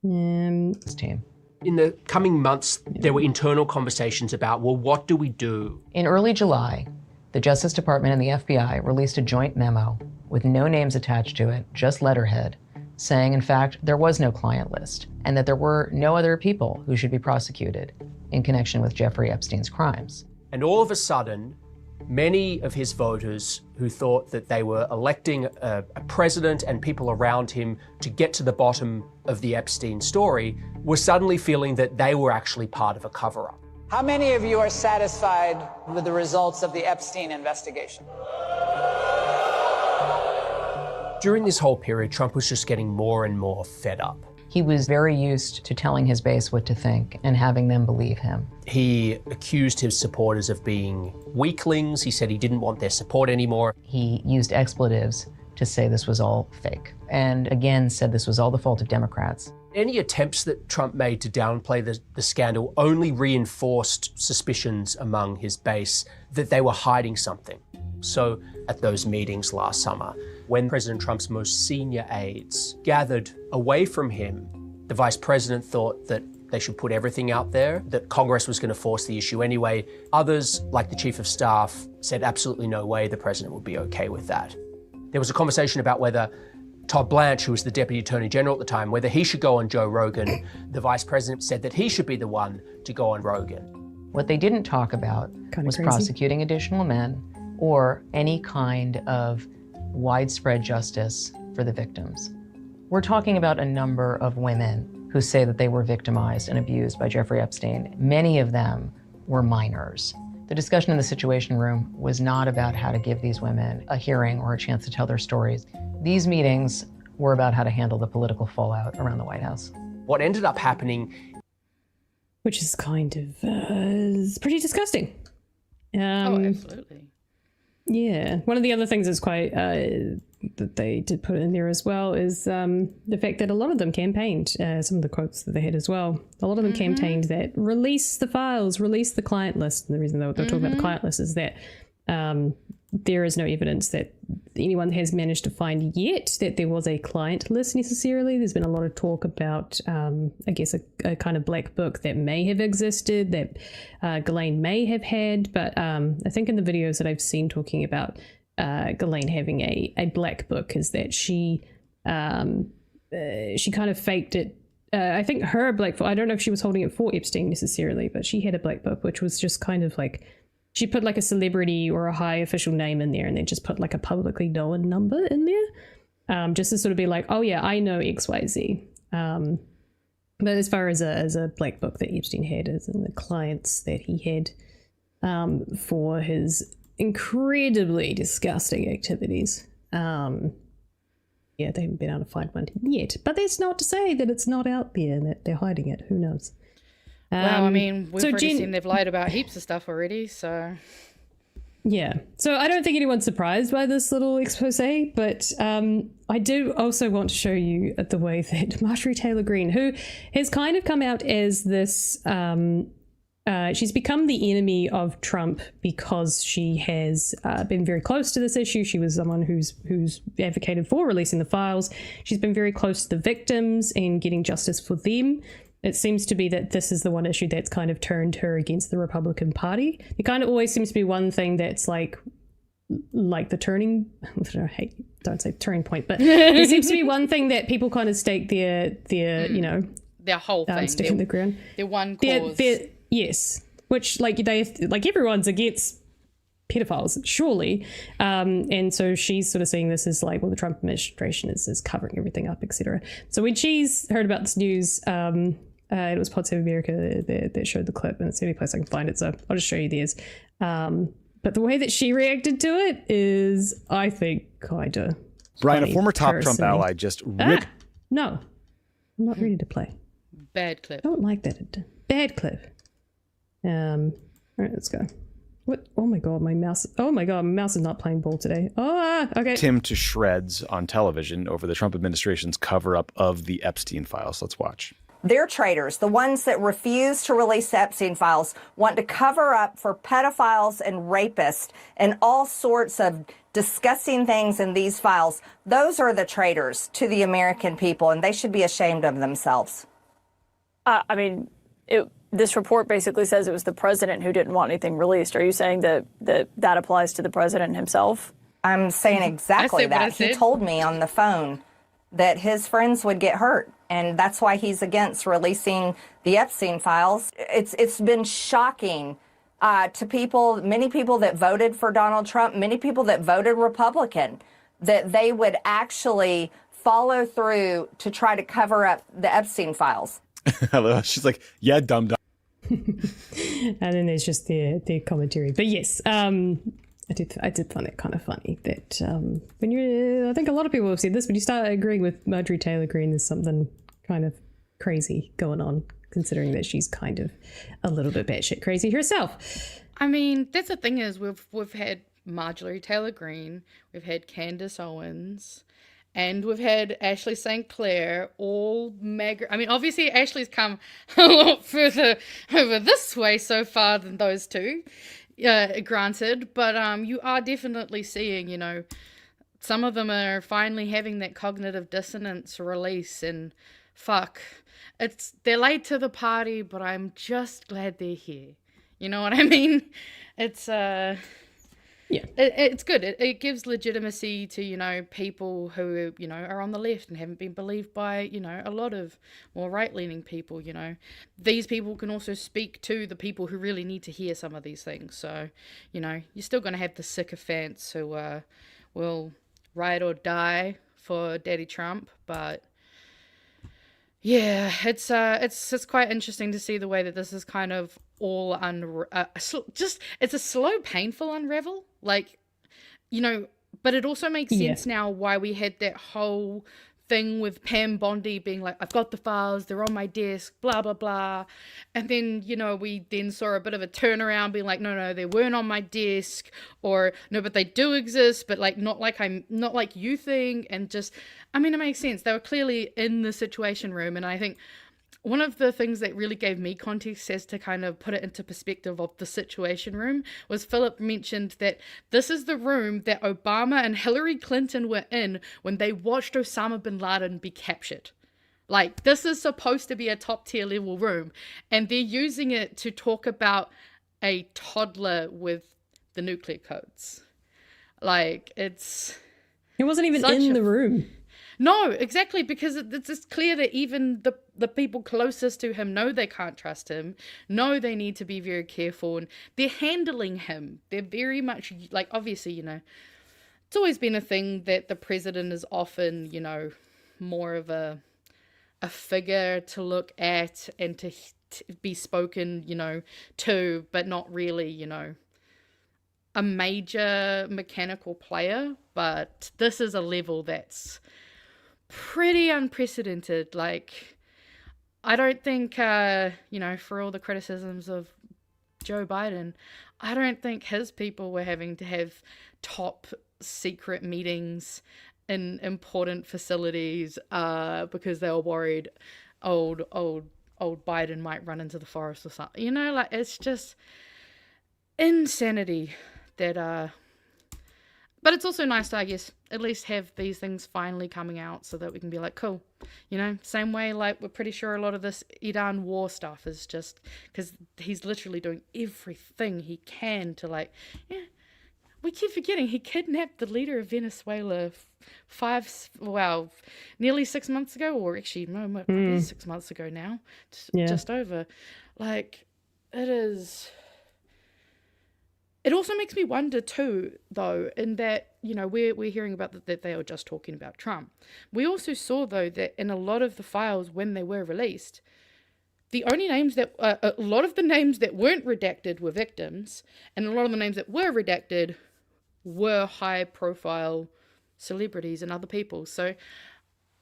Team.
In the coming months, there were internal conversations about, well, what do we do?
In early July, the Justice Department and the FBI released a joint memo with no names attached to it, just letterhead, saying, in fact, there was no client list and that there were no other people who should be prosecuted in connection with Jeffrey Epstein's crimes.
And all of a sudden, many of his voters who thought that they were electing a president and people around him to get to the bottom of the Epstein story were suddenly feeling that they were actually part of a cover-up.
How many of you are satisfied with the results of the Epstein investigation?
During this whole period, Trump was just getting more and more fed up.
He was very used to telling his base what to think and having them believe him.
He accused his supporters of being weaklings. He said he didn't want their support anymore.
He used expletives to say this was all fake, and again said this was all the fault of Democrats.
Any attempts that Trump made to downplay the scandal only reinforced suspicions among his base that they were hiding something. So at those meetings last summer, when President Trump's most senior aides gathered away from him, the vice president thought that they should put everything out there, that Congress was going to force the issue anyway. Others, like the chief of staff, said absolutely no way the president would be okay with that. There was a conversation about whether Todd Blanche, who was the Deputy Attorney General at the time, whether he should go on Joe Rogan. The Vice President said that he should be the one to go on Rogan.
What they didn't talk about was prosecuting additional men or any kind of widespread justice for the victims. We're talking about a number of women who say that they were victimized and abused by Jeffrey Epstein. Many of them were minors. The discussion in the Situation Room was not about how to give these women a hearing or a chance to tell their stories. These meetings were about how to handle the political fallout around the White House.
What ended up happening...
Which is kind of is pretty disgusting.
Oh, absolutely.
Yeah. One of the other things that's quite... that they did put in there as well is the fact that a lot of them campaigned, some of the quotes that they had as well, a lot of them campaigned that release the files, release the client list. And the reason they're talking about the client list is that there is no evidence that anyone has managed to find yet that there was a client list necessarily. There's been a lot of talk about, I guess, a kind of black book that may have existed, that Ghislaine may have had. But I think in the videos that I've seen talking about Ghislaine having a black book is that she kind of faked it. I think her black book, I don't know if she was holding it for Epstein necessarily, but she had a black book, which was just kind of like, she put like a celebrity or a high official name in there and then just put like a publicly known number in there, just to sort of be like, oh yeah, I know XYZ. But as far as a black book that Epstein had, as in the clients that he had for his incredibly disgusting activities. Yeah, they haven't been able to find one yet. But that's not to say that it's not out there and that they're hiding it. Who knows?
Well, I mean, we've already seen they've lied about heaps of stuff already, so...
Yeah. So I don't think anyone's surprised by this little expose, but I do also want to show you the way that Marjorie Taylor Greene, who has kind of come out as this... she's become the enemy of Trump because she has been very close to this issue. She was someone who's advocated for releasing the files. She's been very close to the victims and getting justice for them. It seems to be that this is the one issue that's kind of turned her against the Republican Party. It kind of always seems to be one thing that's like the turning, don't say turning point, but there seems to be one thing that people kind of stake their
their whole thing,
stake in the ground.
Their one cause.
Yes, which like everyone's against pedophiles, surely, and so she's sort of seeing this as like, well, the Trump administration is covering everything up, etc. So when she's heard about this news, it was Pod Save America that showed the clip, and it's the only place I can find it, so I'll just show you theirs. But the way that she reacted to it is, I think, kind of
Brian, a former top Trump ally, just ripped.
No, I'm not ready to play.
Bad clip.
I don't like that. Bad clip. All right, let's go. What? Oh my god, my mouse. Oh my god, my mouse is not playing ball today. Okay.
Tim to shreds on television over the Trump administration's cover-up of the Epstein Files. Let's watch.
They're traitors. The ones that refuse to release the Epstein Files want to cover up for pedophiles and rapists and all sorts of disgusting things in these files. Those are the traitors to the American people, and they should be ashamed of themselves.
This report basically says it was the president who didn't want anything released. Are you saying that applies to the president himself?
I'm saying exactly that. He told me on the phone that his friends would get hurt, and that's why he's against releasing the Epstein Files. It's been shocking to people, many people that voted for Donald Trump, many people that voted Republican, that they would actually follow through to try to cover up the Epstein Files.
She's like, yeah, dumb.
And then there's just their commentary. But yes, I did find it kind of funny that I think a lot of people have said this, when you start agreeing with Marjorie Taylor Greene, there's something kind of crazy going on, considering that she's kind of a little bit batshit crazy herself.
I mean, that's the thing is we've had Marjorie Taylor Greene, we've had Candace Owens, and we've had Ashley St. Clair, all MAGA. I mean, obviously, Ashley's come a lot further over this way so far than those two, granted. But you are definitely seeing, some of them are finally having that cognitive dissonance release, and fuck, they're late to the party, but I'm just glad they're here. You know what I mean? It's
yeah,
it's good. It gives legitimacy to, people who, are on the left and haven't been believed by, a lot of more right-leaning people, These people can also speak to the people who really need to hear some of these things. So, you're still going to have the sycophants who will ride or die for Daddy Trump, but yeah, it's quite interesting to see the way that this is kind of all it's a slow, painful unravel, but it also makes sense now why we had that whole thing with Pam Bondi being like, I've got the files, they're on my desk, blah blah blah, and then we then saw a bit of a turnaround being like, no, they weren't on my desk, or no, but they do exist, but not like you think, and just, I mean, it makes sense. They were clearly in the Situation Room, and I think one of the things that really gave me context as to kind of put it into perspective of the Situation Room was Philip mentioned that this is the room that Obama and Hillary Clinton were in when they watched Osama bin Laden be captured. Like, this is supposed to be a top tier level room, and they're using it to talk about a toddler with the nuclear codes. Like, it
wasn't even in the room.
No, exactly, because it's clear that even the people closest to him know they can't trust him, know they need to be very careful, and they're handling him. They're very much, obviously, it's always been a thing that the president is often, more of a figure to look at and to be spoken, to, but not really, a major mechanical player. But this is a level that's pretty unprecedented. Like, I don't think, for all the criticisms of Joe Biden, I don't think his people were having to have top secret meetings in important facilities because they were worried old Biden might run into the forest or something. It's just insanity that but it's also nice to, I guess, at least have these things finally coming out so that we can be like, cool. Same way, like, we're pretty sure a lot of this Iran war stuff is just because he's literally doing everything he can to, like, we keep forgetting he kidnapped the leader of Venezuela nearly 6 months ago, or actually, no, probably 6 months ago now, just over. Like, it is... It also makes me wonder too, though, in that, we're hearing about that they were just talking about Trump. We also saw, though, that in a lot of the files when they were released, the only names that, a lot of the names that weren't redacted were victims, and a lot of the names that were redacted were high profile celebrities and other people. So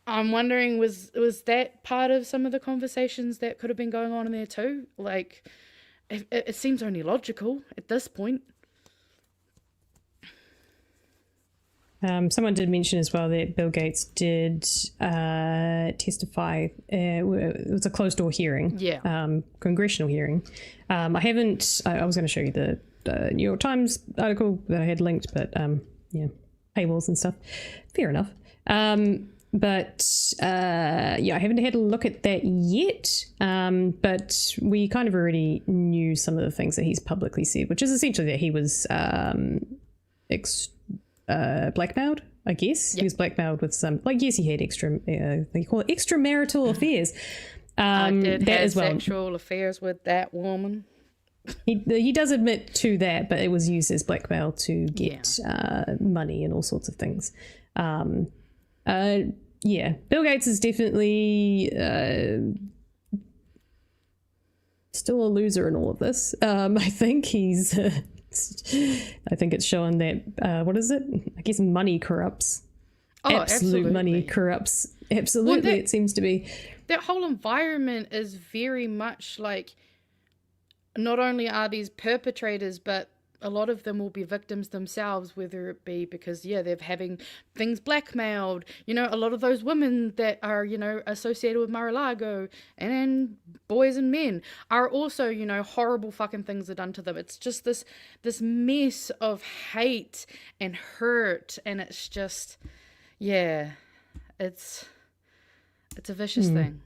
I'm wondering, was that part of some of the conversations that could have been going on in there too? Like, it seems only logical at this point.
Someone did mention as well that Bill Gates did testify. It was a closed door hearing, congressional hearing. I was going to show you the New York Times article that I had linked, but paywalls and stuff. Fair enough. But I haven't had a look at that yet. But we kind of already knew some of the things that he's publicly said, which is essentially that he was blackmailed, I guess. Yep. He was blackmailed with some, yes, he had they call it extramarital affairs.
I did have sexual affairs with that woman.
He does admit to that, but it was used as blackmail to get money and all sorts of things. Bill Gates is definitely still a loser in all of this. I think he's I think it's showing that what is it? I guess money corrupts. Absolute money corrupts. Absolutely, it seems to be.
That whole environment is very much like, not only are these perpetrators, but a lot of them will be victims themselves, whether it be because, they're having things blackmailed. A lot of those women that are, associated with Mar-a-Lago and boys and men are also, horrible fucking things are done to them. It's just this mess of hate and hurt. And it's just, it's a vicious thing.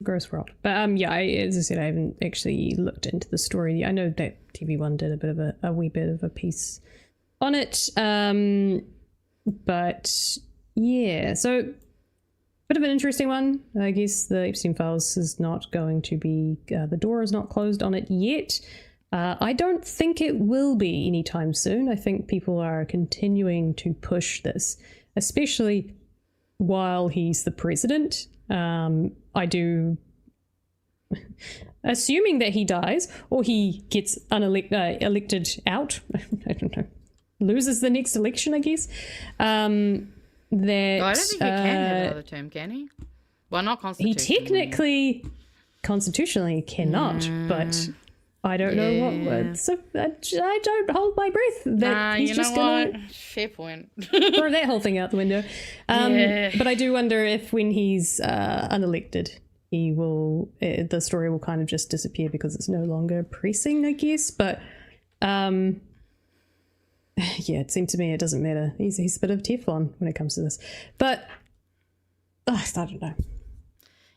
Gross world. But as I said, I haven't actually looked into the story. I know that TV1 did a wee bit of a piece on it. So bit of an interesting one. I guess the Epstein Files is not going to be, the door is not closed on it yet. I don't think it will be anytime soon. I think people are continuing to push this, especially while he's the president. I do, assuming that he dies or he gets elected out, I don't know, loses the next election, I guess.
I don't think he can have another term, can he? Well, not constitutionally.
Constitutionally cannot, but I don't know what. So I don't hold my breath that he's just going to.
Fair point.
Throw that whole thing out the window. But I do wonder if when he's unelected, he will. The story will kind of just disappear because it's no longer pressing, I guess. But it seems to me it doesn't matter. He's a bit of Teflon when it comes to this. But I don't know.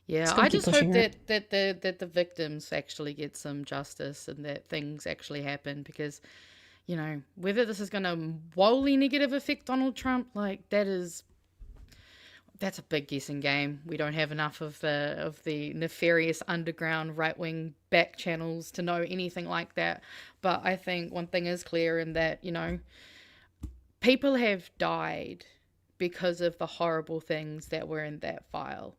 Yeah, I just hope that the victims actually get some justice and that things actually happen, because, whether this is going to wholly negative affect Donald Trump, that's a big guessing game. We don't have enough of the nefarious underground right-wing back channels to know anything like that. But I think one thing is clear in that, people have died because of the horrible things that were in that file.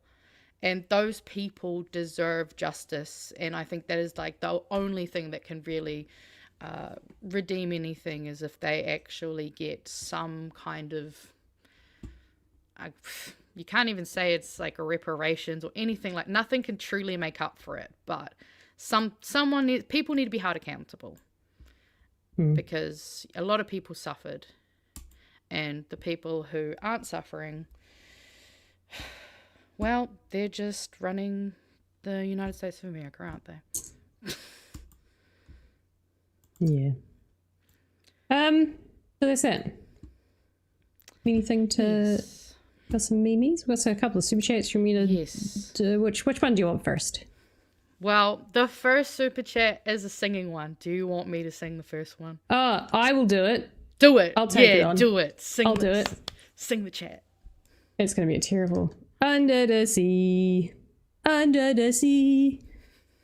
And those people deserve justice. And I think that is the only thing that can really redeem anything, is if they actually get some kind of You can't even say it's like a reparations or anything. Like, nothing can truly make up for it. But people need to be held accountable because a lot of people suffered, and the people who aren't suffering, well, they're just running the United States of America, aren't they?
Yeah. So that's it. Anything to...
Yes.
Got some memes? We've got a couple of super chats from you.
Yes.
Which one do you want first?
Well, the first super chat is a singing one. Do you want me to sing the first one?
I will do it.
Do it.
I'll take it on.
Do it.
I'll do it.
Sing the chat.
It's going to be terrible. Under the sea,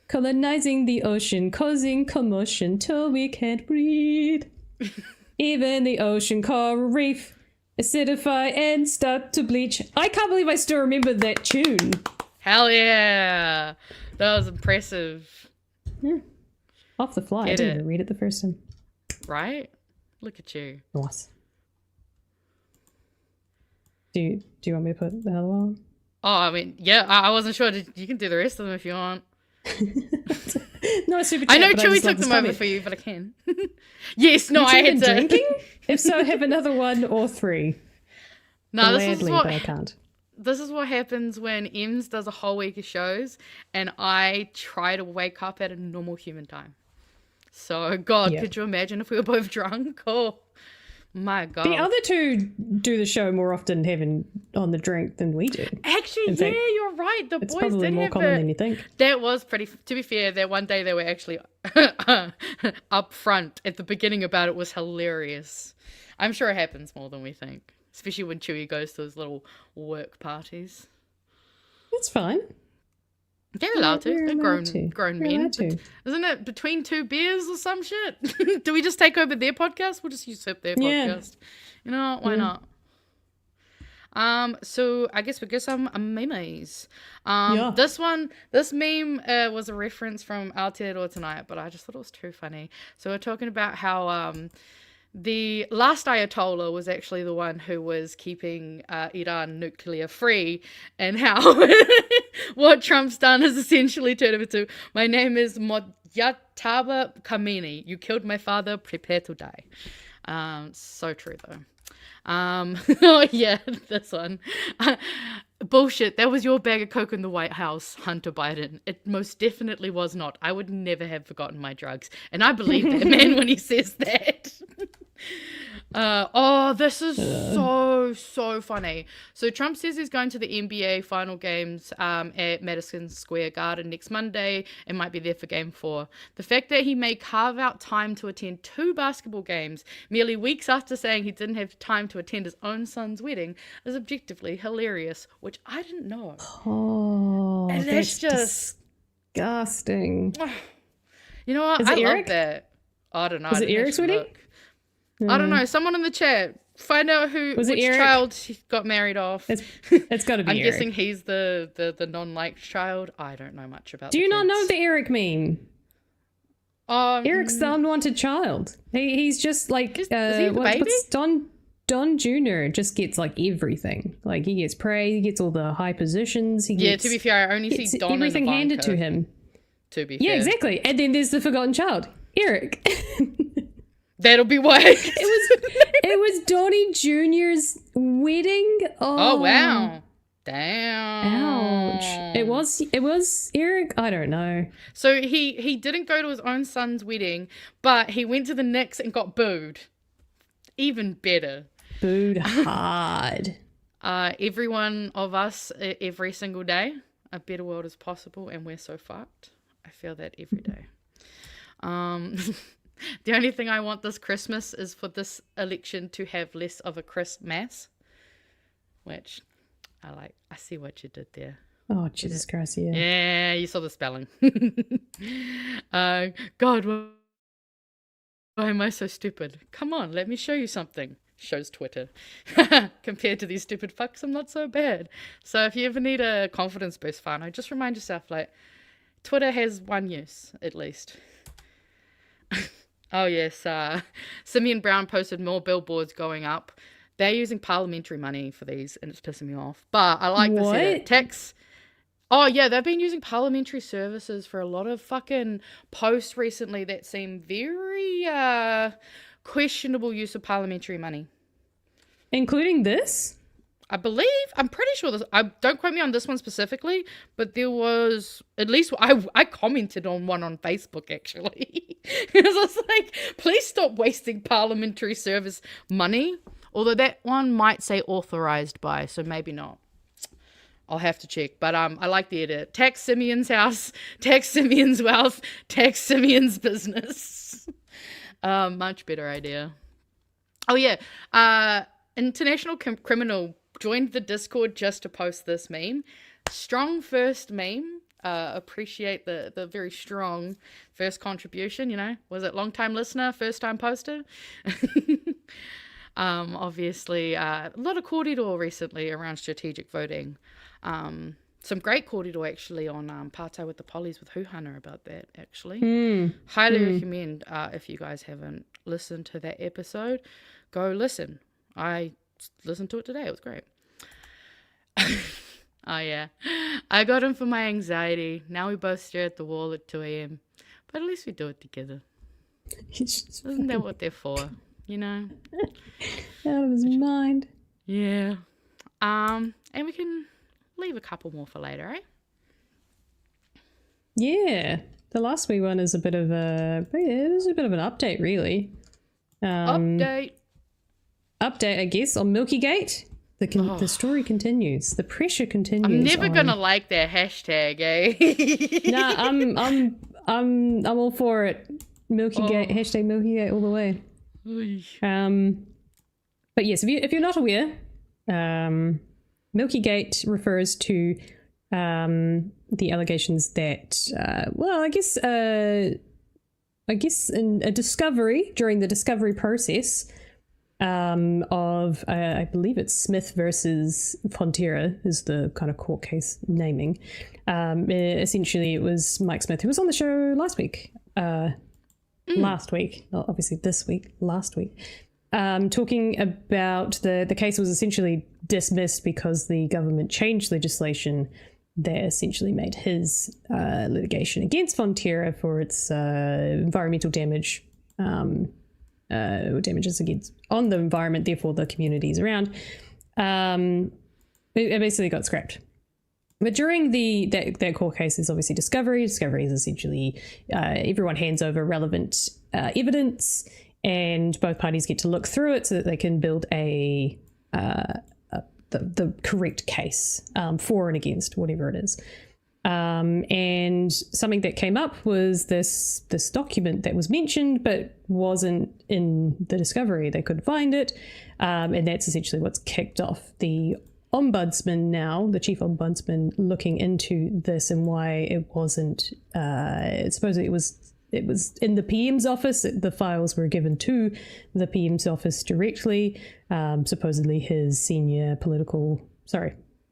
colonizing the ocean, causing commotion till we can't breathe. Even the ocean coral reef acidify and start to bleach. I can't believe I still remember that tune.
Hell yeah. That was impressive.
Yeah. Off the fly. I didn't even read it the first time.
Right? Look at you.
Nice. Do you want me to put the other one?
Oh, I mean, yeah, I wasn't sure. You can do the rest of them if you want.
No, super chat,
I know
but
Chewy
just
took
love
them
this
over
comment.
for you, but I can. Yes, no,
You
I
two
had
been
to.
drinking? If so, have another one or three.
No,
Gladly, but I can't.
This is what happens when Ems does a whole week of shows and I try to wake up at a normal human time. So, God, could you imagine if we were both drunk? Oh, my God.
The other two do the show more often having on the drink than we do.
Actually,
In fact,
you're right. The
it's
boys
probably
did
more
have
common than you think.
That was pretty, to be fair, that one day they were actually up front at the beginning about it was hilarious. I'm sure it happens more than we think. Especially when Chewy goes to his little work parties.
That's fine.
They're allowed to. They're grown
You're
men.
allowed to.
Isn't it between two beers or some shit? Do we just take over their podcast? We'll just usurp their podcast. You know, why not? So I guess we get some memes. This meme was a reference from Aotearoa tonight, but I just thought it was too funny. So we're talking about how the last Ayatollah was actually the one who was keeping Iran nuclear free, and how what Trump's done is essentially turned into, my name is Mojtaba Khamenei. You killed my father, prepare to die. So true, though. Oh, yeah, this one. Bullshit, that was your bag of coke in the White House, Hunter Biden. It most definitely was not. I would never have forgotten my drugs. And I believe that man when he says that. This is so funny. So Trump says he's going to the NBA final games at Madison Square Garden next Monday and might be there for game 4. The fact that he may carve out time to attend 2 basketball games merely weeks after saying he didn't have time to attend his own son's wedding is objectively hilarious, which I didn't know.
Oh,
and
that's
just
disgusting.
You know what?
Is it
I
Eric?
love that. I don't know.
Is it Eric's wedding?
I don't know. Someone in the chat, find out which child he got married off.
It's got to be
I'm
Eric.
guessing he's the non-liked child. I don't know much about.
Do you not know the Eric meme? Eric's the unwanted child. He's just like
is he the baby?
what's Don Jr. just gets like everything. Like he gets praise, he gets all the high positions. He gets,
to be fair, I only see Don
everything
and
handed to him.
To be
fair,
fair.
exactly. And then there's the forgotten child, Eric.
That'll be why.
It was Donnie Jr.'s wedding.
Oh wow. Damn.
Ouch. It was Eric. I don't know.
So he didn't go to his own son's wedding, but he went to the Knicks and got booed. Even better.
Booed hard.
Every one of us, every single day, a better world is possible, and we're so fucked. I feel that every day. The only thing I want this Christmas is for this election to have less of a Christmas, which I like. I see what you did there.
Oh, Jesus Christ, yeah.
Yeah, you saw the spelling. God, why am I so stupid? Come on, let me show you something. Shows Twitter. Compared to these stupid fucks, I'm not so bad. So if you ever need a confidence boost, Fano, just remind yourself, like, Twitter has one use, at least. Oh, yes. Simeon Brown posted more billboards going up They're using parliamentary money for these, and it's pissing me off. But I like this edit. Tax. Oh, yeah, they've been using parliamentary services for a lot of fucking posts recently that seem very questionable use of parliamentary money.
Including this?
I believe, I'm pretty sure this, don't quote me on this one specifically, but there was, at least, I commented on one on Facebook, actually. Because I was like, please stop wasting parliamentary service money. Although that one might say authorized by, so maybe not. I'll have to check. But I like the edit. Tax Simeon's house, tax Simeon's wealth, tax Simeon's business. Much better idea. Oh, yeah. International Criminal joined the Discord just to post this meme. Strong first meme. Appreciate the very strong first contribution, you know. Was it long-time listener, first-time poster? Obviously, a lot of kōrero recently around strategic voting. Some great kōrero actually on Pātai with the Pollies with Huhana about that, actually. Highly recommend, if you guys haven't listened to that episode, go listen. I listened to it today. It was great. Oh, yeah. I got him for my anxiety. Now we both stare at the wall at 2 a.m. But at least we do it together. Isn't that what they're for? You know?
Out of his mind.
Yeah. And we can leave a couple more for later, eh?
Yeah. The last wee one is a bit of an update, really.
Update,
I guess, on Milkygate. The story continues. The pressure continues.
I'm never gonna like that hashtag, eh?
Nah, I'm all for it. Milkygate, hashtag Milkygate all the way. But yes, if you're not aware, Milkygate refers to the allegations that, I guess in a discovery during the discovery process. Of I believe it's Smith versus Fonterra is the kind of court case naming. Essentially, it was Mike Smith who was on the show last week. Last week, not obviously this week. Last week, talking about the case was essentially dismissed because the government changed legislation that essentially made his litigation against Fonterra for its environmental damage. Damages against on the environment, therefore the communities around. It basically got scrapped. But during that court case, there's obviously discovery. Discovery is essentially everyone hands over relevant evidence, and both parties get to look through it so that they can build the correct case for and against whatever it is. And something that came up was this document that was mentioned but wasn't in the discovery. They couldn't find it, and that's essentially what's kicked off the ombudsman now, the chief ombudsman, looking into this and why it wasn't. Supposedly it was in the PM's office. The files were given to the PM's office directly. Supposedly his senior political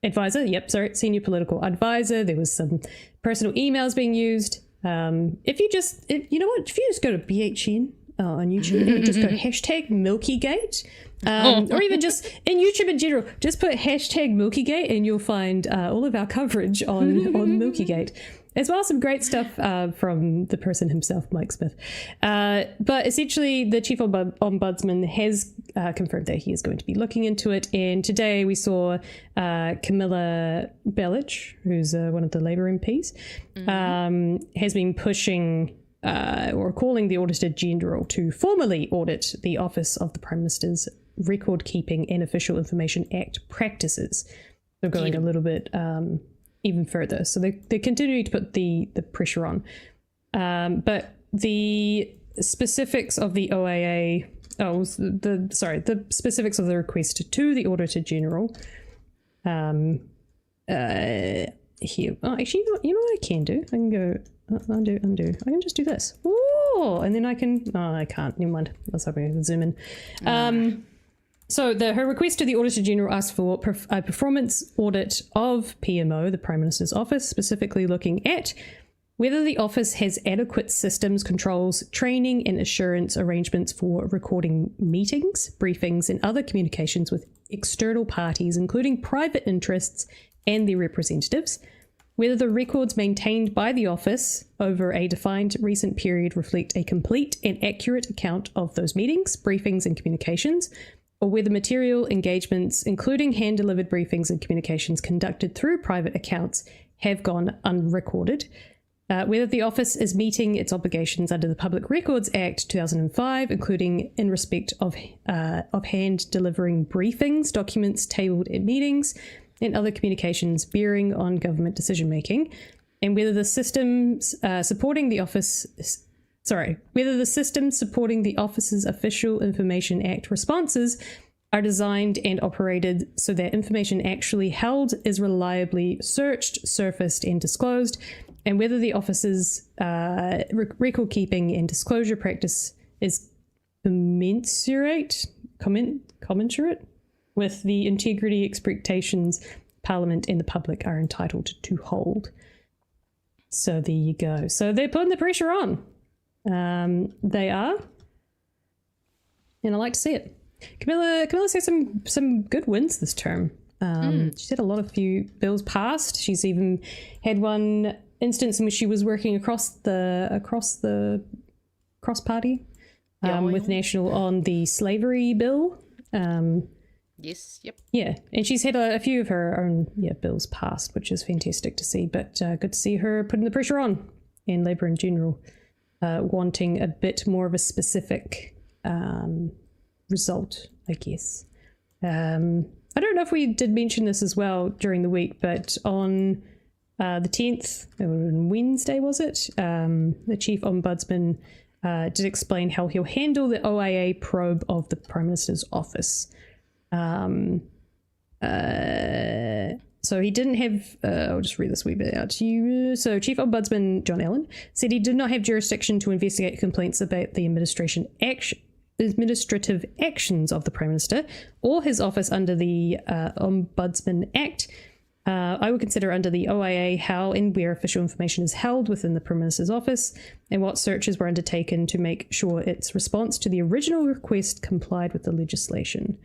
advisor. Senior political advisor. There was some personal emails being used. If you just go to BHN on YouTube and just go hashtag Milkygate, or even just in YouTube in general, just put hashtag Milkygate and you'll find all of our coverage on Milkygate. As well as some great stuff from the person himself, Mike Smith. But essentially, the chief ombudsman has confirmed that he is going to be looking into it. And today we saw Camilla Bellich, who's one of the Labour MPs, has been pushing or calling the Auditor General to formally audit the Office of the Prime Minister's Record Keeping and Official Information Act practices. So going a little bit... even further. So they're continuing to put the pressure on. But the specifics of the OAA, the specifics of the request to the Auditor General, here. Oh, actually, you know what I can do? I can go undo. I can just do this. Oh, and then I can, I can't, never mind. I was hoping I could zoom in. So her request to the Auditor General asked for a performance audit of PMO, the Prime Minister's office, specifically looking at whether the office has adequate systems, controls, training, and assurance arrangements for recording meetings, briefings, and other communications with external parties, including private interests and their representatives, whether the records maintained by the office over a defined recent period reflect a complete and accurate account of those meetings, briefings, and communications, or whether material engagements, including hand-delivered briefings and communications conducted through private accounts, have gone unrecorded, whether the office is meeting its obligations under the Public Records Act 2005, including in respect of hand-delivering briefings, documents tabled at meetings, and other communications bearing on government decision-making, and whether the systems supporting the office's Official Information Act responses are designed and operated so that information actually held is reliably searched, surfaced, and disclosed, and whether the office's record-keeping and disclosure practice is commensurate with the integrity expectations Parliament and the public are entitled to hold. So there you go. So they're putting the pressure on. They are, and I like to see it. Camilla's had some good wins this term. She's had a lot of few bills passed. She's even had one instance in which she was working across the cross-party with National on the slavery bill.
Yes, yep.
Yeah, and she's had a few of her own bills passed, which is fantastic to see, but good to see her putting the pressure on, and Labour in general wanting a bit more of a specific result, I guess. I don't know if we did mention this as well during the week, but on the 10th, on Wednesday was it, the Chief Ombudsman did explain how he'll handle the OIA probe of the Prime Minister's office. So he didn't have, I'll just read this wee bit out to you. So Chief Ombudsman John Allen said he did not have jurisdiction to investigate complaints about the administrative actions of the Prime Minister or his office under the Ombudsman Act. I would consider under the OIA how and where official information is held within the Prime Minister's office and what searches were undertaken to make sure its response to the original request complied with the legislation.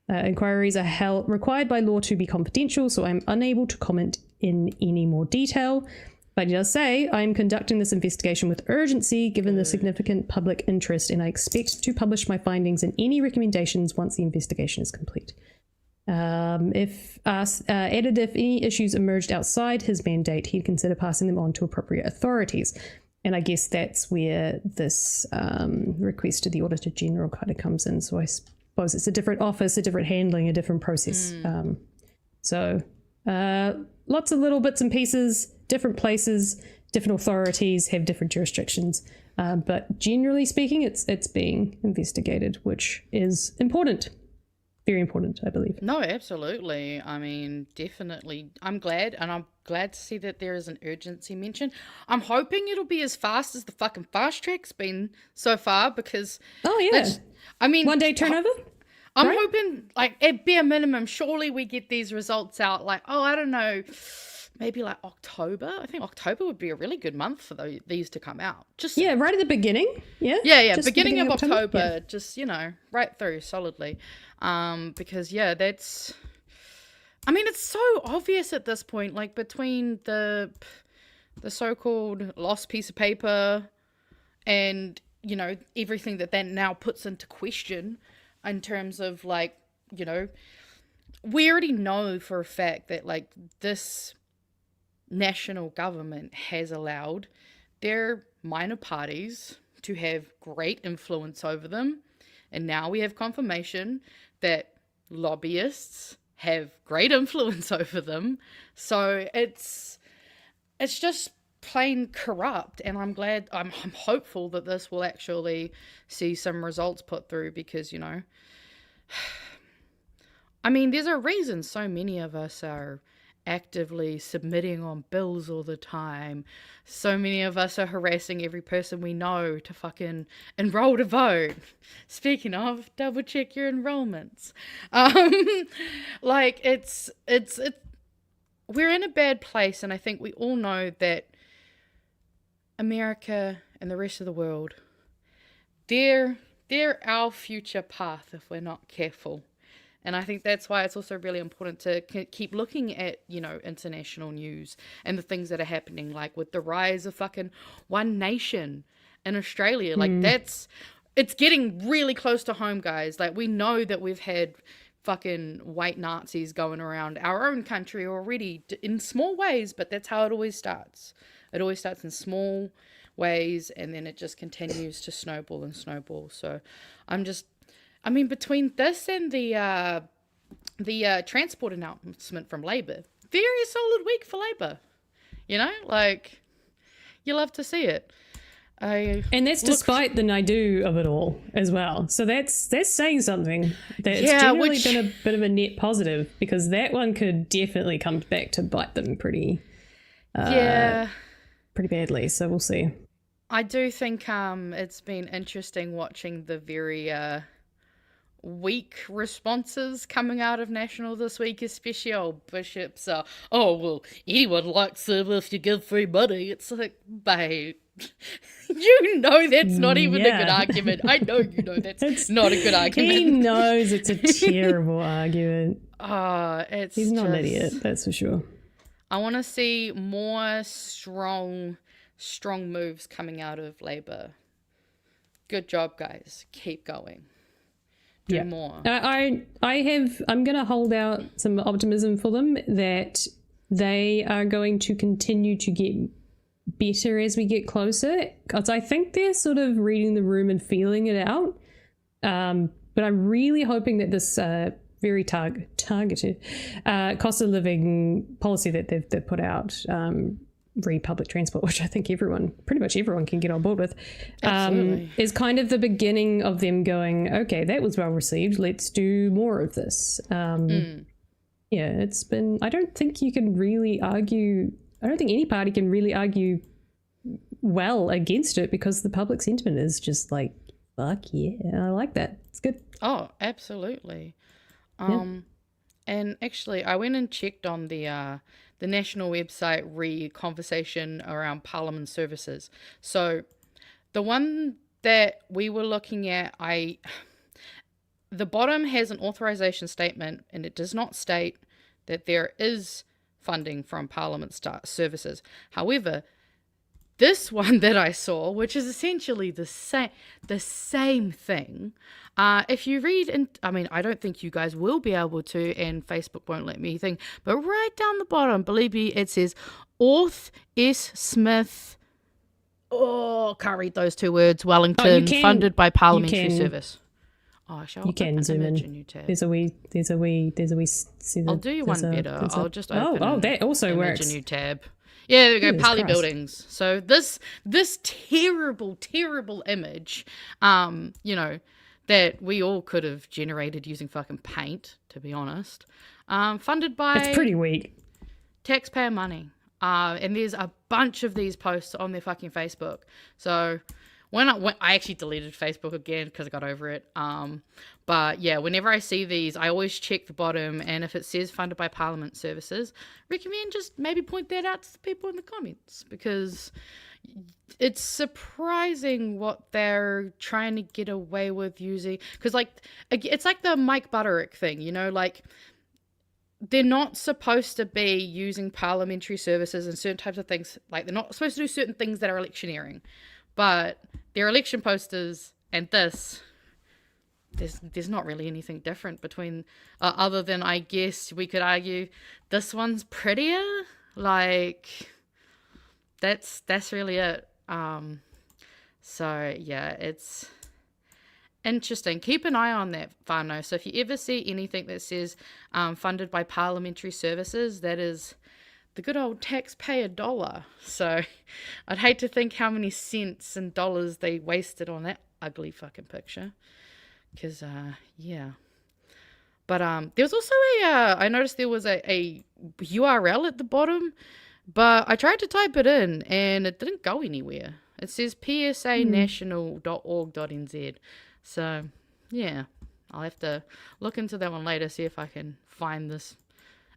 Inquiries are required by law to be confidential, so I'm unable to comment in any more detail. But he does say, I'm conducting this investigation with urgency given the significant public interest, and I expect to publish my findings and any recommendations once the investigation is complete. If any issues emerged outside his mandate, he'd consider passing them on to appropriate authorities. And I guess that's where this request to the Auditor General kind of comes in. So I suppose it's a different office, a different handling, a different process. So lots of little bits and pieces, different places, different authorities have different jurisdictions. But generally speaking, it's being investigated, which is important. Very important, I believe.
No, absolutely. I mean, definitely. I'm glad to see that there is an urgency mention. I'm hoping it'll be as fast as the fucking fast track's been so far because...
Oh, yeah.
I mean...
One day turnover?
I'm hoping, like, at bare minimum, surely we get these results out, like, I don't know, maybe like October. I think October would be a really good month for these to come out.
Yeah, right at the beginning. Yeah.
Just beginning of October. Yeah. Just, right through solidly. Because that's, I mean, it's so obvious at this point, like between the so-called lost piece of paper and, everything that now puts into question in terms of like, we already know for a fact that like this national government has allowed their minor parties to have great influence over them. And now we have confirmation that lobbyists have great influence over them. So it's just plain corrupt. And I'm hopeful that this will actually see some results put through because, I mean, there's a reason so many of us are actively submitting on bills all the time. So many of us are harassing every person we know to fucking enroll to vote. Speaking of, double check your enrollments. Like it's we're in a bad place, and I think we all know that America and the rest of the world, they're our future path if we're not careful. And I think that's why it's also really important to keep looking at, international news and the things that are happening, like with the rise of fucking One Nation in Australia. Like it's getting really close to home, guys. Like we know that we've had fucking white Nazis going around our own country already in small ways, but that's how it always starts. It always starts in small ways, and then it just continues to snowball and snowball. So between this and the transport announcement from Labour, very solid week for Labour. You love to see it.
And that's despite the Naidu of it all as well. So that's saying something. That's generally been a bit of a net positive, because that one could definitely come back to bite them pretty badly. So we'll see.
I do think it's been interesting watching the very weak responses coming out of National this week, especially old Bishop's, anyone likes if you give free money. It's like, babe, that's not even a good argument. I know that's not a good argument.
He knows it's a terrible argument. He's not an idiot, that's for sure.
I want to see more strong moves coming out of Labour. Good job, guys. Keep going. Do more.
I'm going to hold out some optimism for them that they are going to continue to get better as we get closer, because I think they're sort of reading the room and feeling it out. But I'm really hoping that this very targeted cost of living policy that they've put out, free public transport, which I think pretty much everyone can get on board with, is kind of the beginning of them going, okay, that was well received, let's do more of this. It's been, I don't think any party can really argue well against it, because the public sentiment is just like, fuck yeah, I like that, it's good.
Oh, absolutely. And actually I went and checked on the national website conversation around Parliament services. So the one that we were looking at, the bottom has an authorization statement, and it does not state that there is funding from Parliament services. However, this one that I saw, which is essentially the same thing, if you read, I don't think you guys will be able to, and Facebook won't let me think, but right down the bottom, believe me, it says Auth S. Smith, can't read those two words, Wellington, funded by Parliamentary Service.
You can zoom in. There's a wee.
I'll do you one better. I'll just open.
That also works.
A new tab. Yeah, there we go. Parley buildings. So this terrible image, that we all could have generated using fucking paint, to be honest. Funded by.
It's pretty weak.
Taxpayer money. And there's a bunch of these posts on their fucking Facebook. So. When I actually deleted Facebook again because I got over it. But yeah, whenever I see these, I always check the bottom, and if it says funded by Parliament Services, recommend just maybe point that out to the people in the comments, because it's surprising what they're trying to get away with using. Because it's like the Mike Butterick thing, they're not supposed to be using parliamentary services and certain types of things. Like, they're not supposed to do certain things that are electioneering. But their election posters and this, there's not really anything different between, other than, I guess we could argue this one's prettier. Like, that's really it. So yeah, it's interesting. Keep an eye on that, whānau. So if you ever see anything that says funded by Parliamentary Services, that is the good old taxpayer dollar. So I'd hate to think how many cents and dollars they wasted on that ugly fucking picture. Because, yeah. But there was also I noticed there was a URL at the bottom, but I tried to type it in and it didn't go anywhere. It says psanational.org.nz. So, yeah, I'll have to look into that one later, see if I can find this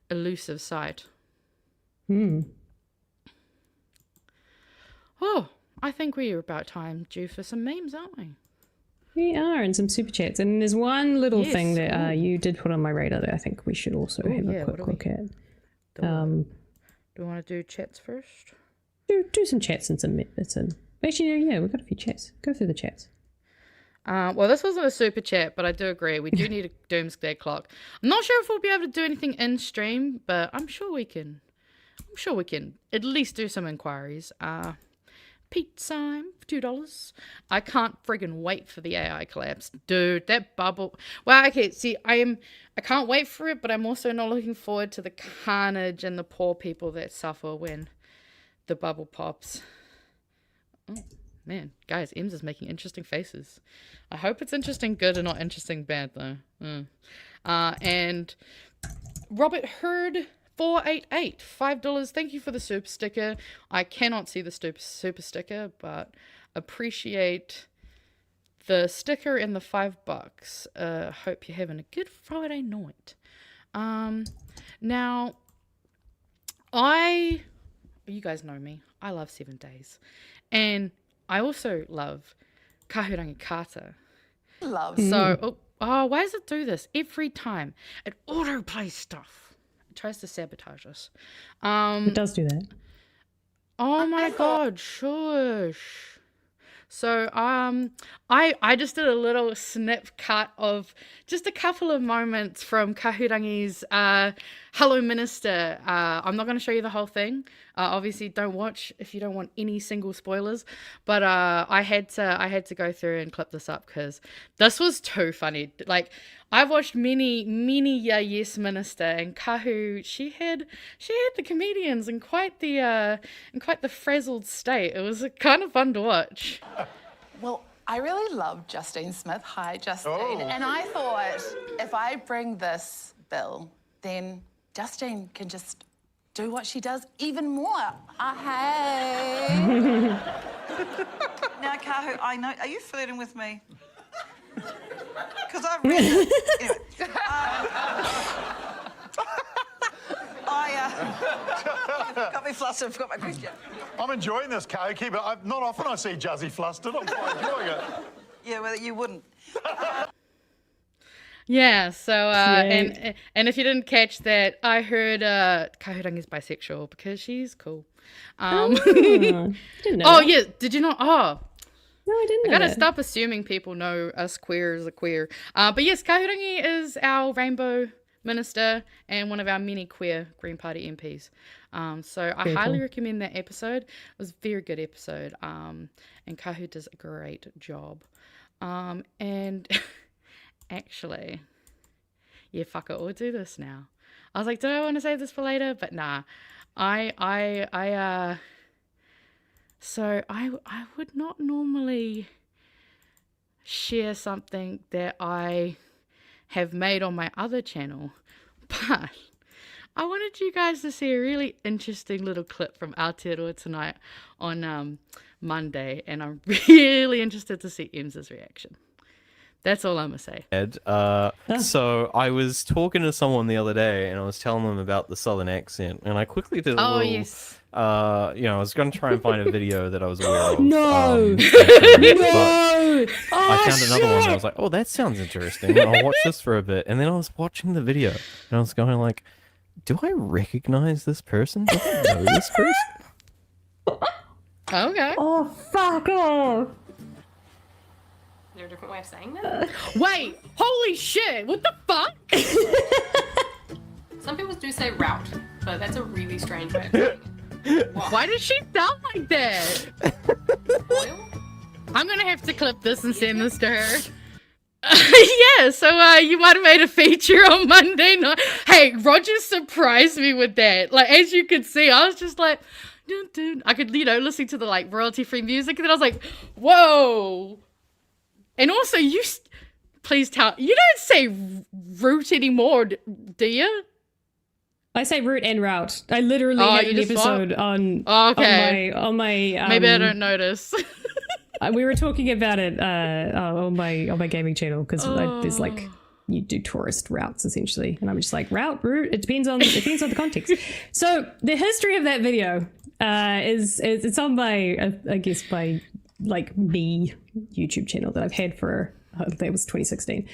elusive site.
Hmm.
Oh, I think we're about time due for some memes, aren't we?
We are, and some super chats. And there's one little thing that you did put on my radar that I think we should also have a quick look at.
Do we want to do chats first?
Do some chats and some bits in. Actually, yeah, we've got a few chats. Go through the chats.
Well, this wasn't a super chat, but I do agree. We do need a doomsday clock. I'm not sure if we'll be able to do anything in stream, but I'm sure we can. I'm sure we can at least do some inquiries. Pete Syme, $2. I can't friggin' wait for the AI collapse. Dude, that bubble. Well, okay, see, I can't wait for it, but I'm also not looking forward to the carnage and the poor people that suffer when the bubble pops. Oh, man, guys, Ems is making interesting faces. I hope it's interesting good and not interesting bad, though. And Robert Hurd, 488, $5. Thank you for the super sticker. I cannot see the super sticker, but appreciate the sticker and the $5. Hope you're having a good Friday night. Now, you guys know me. I love 7 days. And I also love Kahurangi Kata. So, why does it do this? Every time it autoplays stuff. It tries to sabotage us.
It does do that.
Oh my god, shush. So I just did a little snip cut of just a couple of moments from Kahurangi's Hello Minister. I'm not going to show you the whole thing. Obviously, don't watch if you don't want any single spoilers. But I had to go through and clip this up because this was too funny. Like I've watched many Yes Minister, and Kahu she had the comedians in quite the frazzled state. It was kind of fun to watch.
Well, I really love Justine Smith. Hi, Justine. And I thought if I bring this bill, then Justine can just do what she does even more. Hey.
Now, Kahu, I know. Are you flirting with me? Because I've read it. Anyway, got me flustered. I've got my question.
I'm enjoying this, Kahu. Keep it. Not often I see Juzzy flustered. I'm quite enjoying it.
Yeah, well, you wouldn't.
Yeah, so, and if you didn't catch that, I heard Kahurangi is bisexual because she's cool.
Didn't know that.
Yeah, did you not? Oh.
No, I didn't know
I gotta
that.
stop assuming people know us queers are queer. But yes, Kahurangi is our rainbow minister and one of our many queer Green Party MPs. So I highly recommend that episode. It was a very good episode. And Kahu does a great job. And actually, yeah, fuck it, we'll do this now. I was like, do I want to save this for later? But nah. So I would not normally share something that I have made on my other channel, but I wanted you guys to see a really interesting little clip from Aotearoa tonight on Monday, and I'm really interested to see Ems's reaction. That's all I'm going to say.
So I was talking to someone the other day, and I was telling them about the southern accent, and I quickly did a little...
yes.
I was going to try and find a video that I was aware of.
No!
No! I found another one, and I was like, oh, that sounds interesting. I'll watch this for a bit. And then I was watching the video, and I was going like, do I recognize this person? Do I know this person?
Okay.
Oh, fuck off!
Is there a different way of saying that?
Wait, holy shit, what the fuck?
Some people do say route, but that's a really strange way of saying it.
Why does she sound like that?
Oil?
I'm gonna have to clip this and send this to her. Yeah, so you might have made a feature on Monday night. Hey, Roger surprised me with that. Like, as you could see, I was just like, dun, dun. I could, listen to the royalty-free music, and then I was like, whoa. And also, please tell, you don't say route anymore, do you?
I say route and route. I literally had an episode on my
maybe I don't notice.
We were talking about it on my gaming channel because there's you do tourist routes essentially. And I'm just like, route, it depends on the context. So the history of that video is it's on my, I guess my like me YouTube channel that I've had for, that was 2016.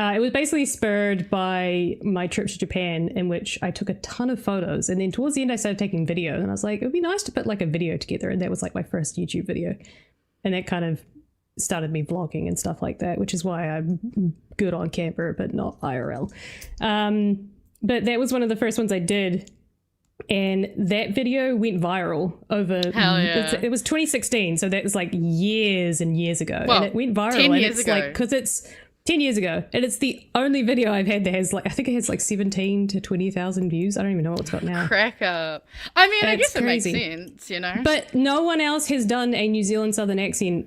It was basically spurred by my trip to Japan, in which I took a ton of photos, and then towards the end I started taking video, and I was like, it would be nice to put like a video together, and that was like my first YouTube video, and that kind of started me vlogging and stuff like that, which is why I'm good on camera but not IRL. But that was one of the first ones I did, and that video went viral over.
Hell yeah.
It was 2016, so that was like years and years ago,
well,
and it went viral.
10
and
years
it's
ago.
like, because it's 10 years ago, and it's the only video I've had that has like, I think it has like 17 to 20,000 views. I don't even know what it's got now.
Crack up. I mean, I
It's
guess
crazy.
it makes sense, you know.
But no one else has done a New Zealand Southern accent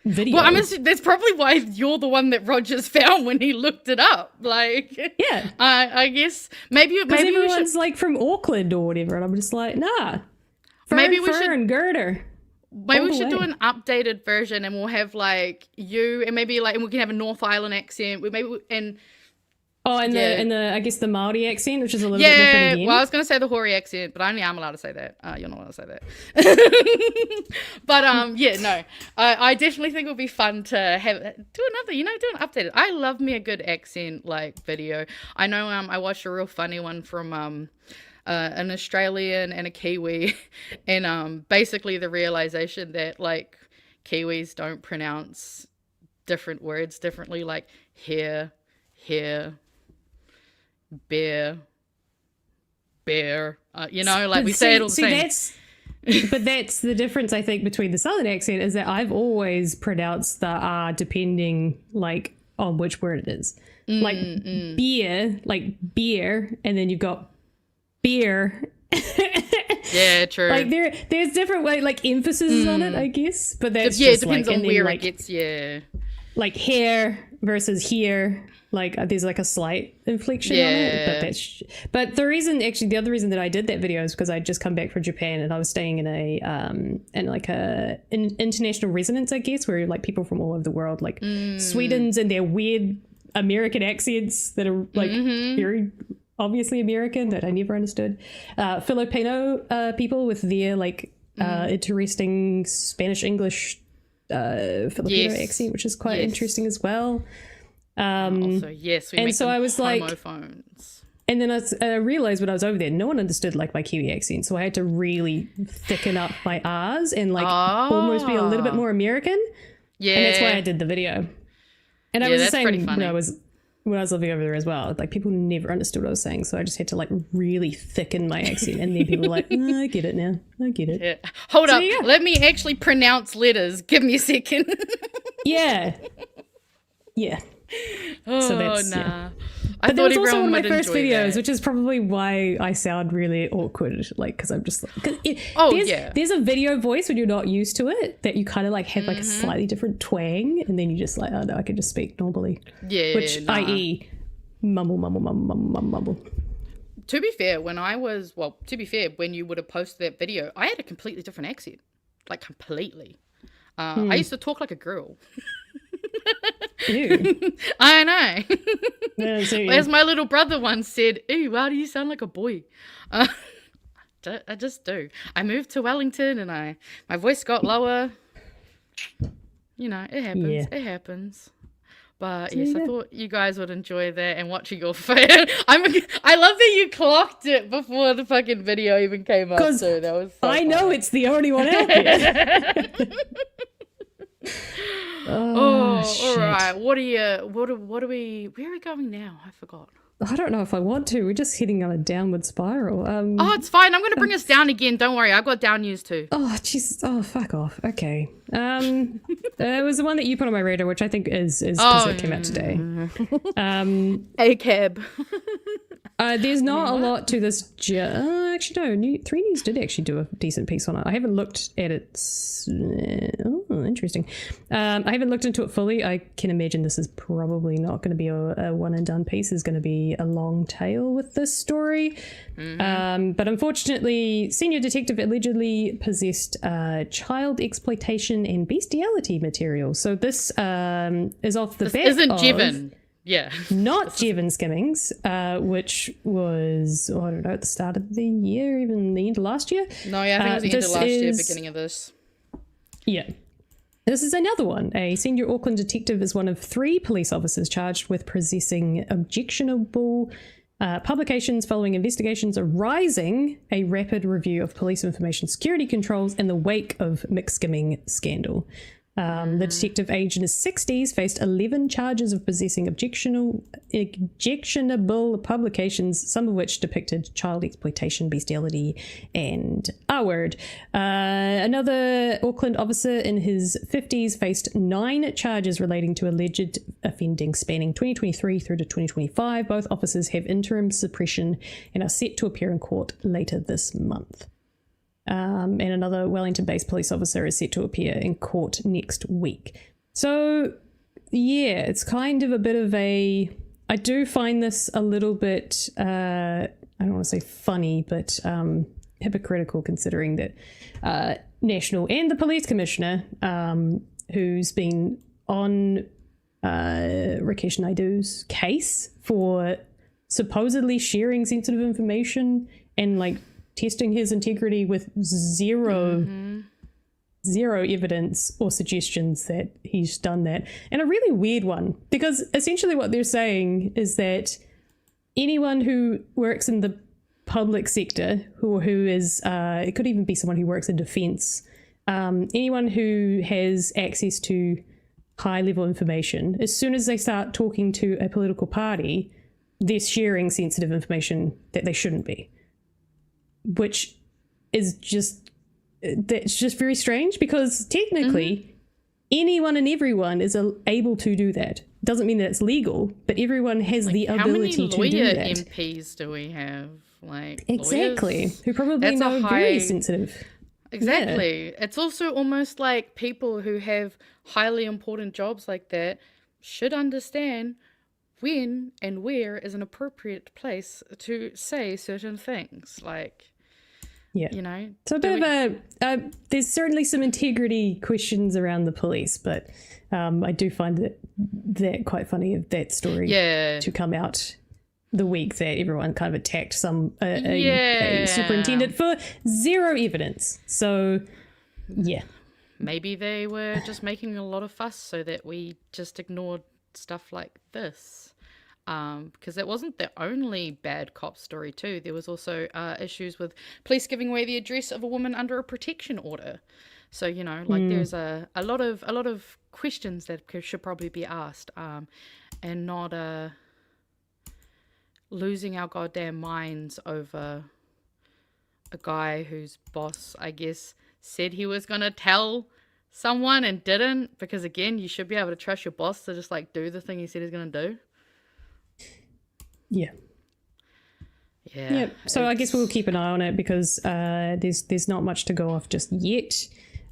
video.
Well, I mean, that's probably why you're the one that Rogers found when he looked it up. Like,
yeah,
I guess maybe
because
we
everyone's
should,
like from Auckland or whatever, and I'm just like, nah.
Maybe we
fur
should
and girder.
Maybe
all
we
the
should do
way.
an updated version, and we'll have like you, and maybe like, and we can have a North Island accent. And
the I guess the Maori accent, which is a little bit
yeah.
different again.
Well, I was gonna say the Hori accent, but only I'm allowed to say that. You're not allowed to say that. But yeah, no. I definitely think it would be fun to have do an updated. I love me a good accent like video. I know I watched a real funny one from an Australian and a Kiwi, and basically the realization that like Kiwis don't pronounce different words differently, like here, bear, you know, like we say it all the same.
But that's the difference, I think, between the Southern accent is that I've always pronounced the R depending like on which word it is. Like beer, like beer, and then you've got beer.
Yeah, true.
Like there's different like emphasis on it, I guess. But that's
yeah, it
just
depends
like,
on
and
where
then,
it gets. Yeah,
like hair versus here. Like there's like a slight inflection on it, but the other reason that I did that video is because I'd just come back from Japan, and I was staying in an international residence, I guess, where like people from all over the world, like Sweden's and their weird American accents that are like very obviously American that I never understood. Filipino people with their like interesting Spanish English Filipino accent, which is quite interesting as well.
Also, yes, we
and
make
so
them
I was like,
homophones.
and then I realized when I was over there, no one understood like my Kiwi accent, so I had to really thicken up my R's and like almost be a little bit more American. Yeah, and that's why I did the video. And I was the same when I was living over there as well. Like people never understood what I was saying, so I just had to like really thicken my accent, and then people were like, I get it now. I get it.
Yeah. Hold up, let me actually pronounce letters. Give me a second.
Yeah.
Oh,
so that's,
nah.
yeah.
I
But that
thought
was also
everyone
one of my
would
first
enjoy
videos,
that.
which is probably why I sound really awkward. Like, because I'm just like, there's a video voice when you're not used to it that you kind of like have like a slightly different twang, and then you just like, oh no, I can just speak normally.
Yeah,
which i.e. mumble.
To be fair, when you would have posted that video, I had a completely different accent, like completely. I used to talk like a girl.
Ew.
I know.
Yeah, so
as my little brother once said, ew, why do you sound like a boy? I just do. I moved to Wellington and my voice got lower. You know, it happens.
Yeah.
It happens. But yes, I thought you guys would enjoy that and watching your face. I love that you clocked it before the fucking video even came up. So that was so
I know it's the only one out there.
all
shit.
right. Where are we going now? I forgot.
I don't know if I want to. We're just heading on a downward spiral.
Oh, it's fine. I'm going to bring us down again. Don't worry. I've got down news too.
Oh, jeez. Oh, fuck off. Okay. It was the one that you put on my radar, which I think is because it came out today.
A cab.
There's not a lot to this. Actually, no. 3 News did actually do a decent piece on it. I haven't looked at it. Oh, interesting. I haven't looked into it fully. I can imagine this is probably not going to be a one and done piece. It's going to be a long tail with this story. But unfortunately, senior detective allegedly possessed child exploitation and bestiality material. So this is off the back
isn't
of...
Jevon. Yeah.
Not Jevon Skimmings, which was, I don't know, at the start of the year, even the end of last year.
No, yeah, I think it was the end of last year, beginning of this.
Yeah. This is another one. A senior Auckland detective is one of 3 police officers charged with possessing objectionable publications following investigations arising a rapid review of police information security controls in the wake of McSkimming scandal. The detective, aged in his 60s, faced 11 charges of possessing objectionable publications, some of which depicted child exploitation, bestiality, and R-word. Another Auckland officer in his 50s faced 9 charges relating to alleged offending spanning 2023 through to 2025. Both officers have interim suppression and are set to appear in court later this month. And another Wellington-based police officer is set to appear in court next week. So, yeah, it's kind of a bit of a... I do find this a little bit, I don't want to say funny, but hypocritical, considering that National and the police commissioner, who's been on Rakesh Naidu's case for supposedly sharing sensitive information and, like, testing his integrity with zero evidence or suggestions that he's done that. And a really weird one, because essentially what they're saying is that anyone who works in the public sector, who is, it could even be someone who works in defense, anyone who has access to high level information, as soon as they start talking to a political party, they're sharing sensitive information that they shouldn't be. Which is just, that's just very strange, because technically anyone and everyone is able to do that. Doesn't mean that it's legal, but everyone has the ability to do that.
How many lawyer MPs do we have? Like,
exactly,
lawyers?
Who probably know very sensitive.
Exactly. Yeah. It's also almost like people who have highly important jobs like that should understand when and where is an appropriate place to say certain things. Like,
yeah,
you know,
so a bit of a there's certainly some integrity questions around the police, but I do find that quite funny of that story to come out the week that everyone kind of attacked a superintendent for zero evidence. So yeah,
maybe they were just making a lot of fuss so that we just ignored stuff like this. Because it wasn't the only bad cop story too. There was also issues with police giving away the address of a woman under a protection order. So, you know, like there's a lot of questions that should probably be asked, and not losing our goddamn minds over a guy whose boss, I guess, said he was gonna tell someone and didn't. Because again, you should be able to trust your boss to just like do the thing he said he's gonna do.
Yeah. So I guess we'll keep an eye on it, because there's not much to go off just yet.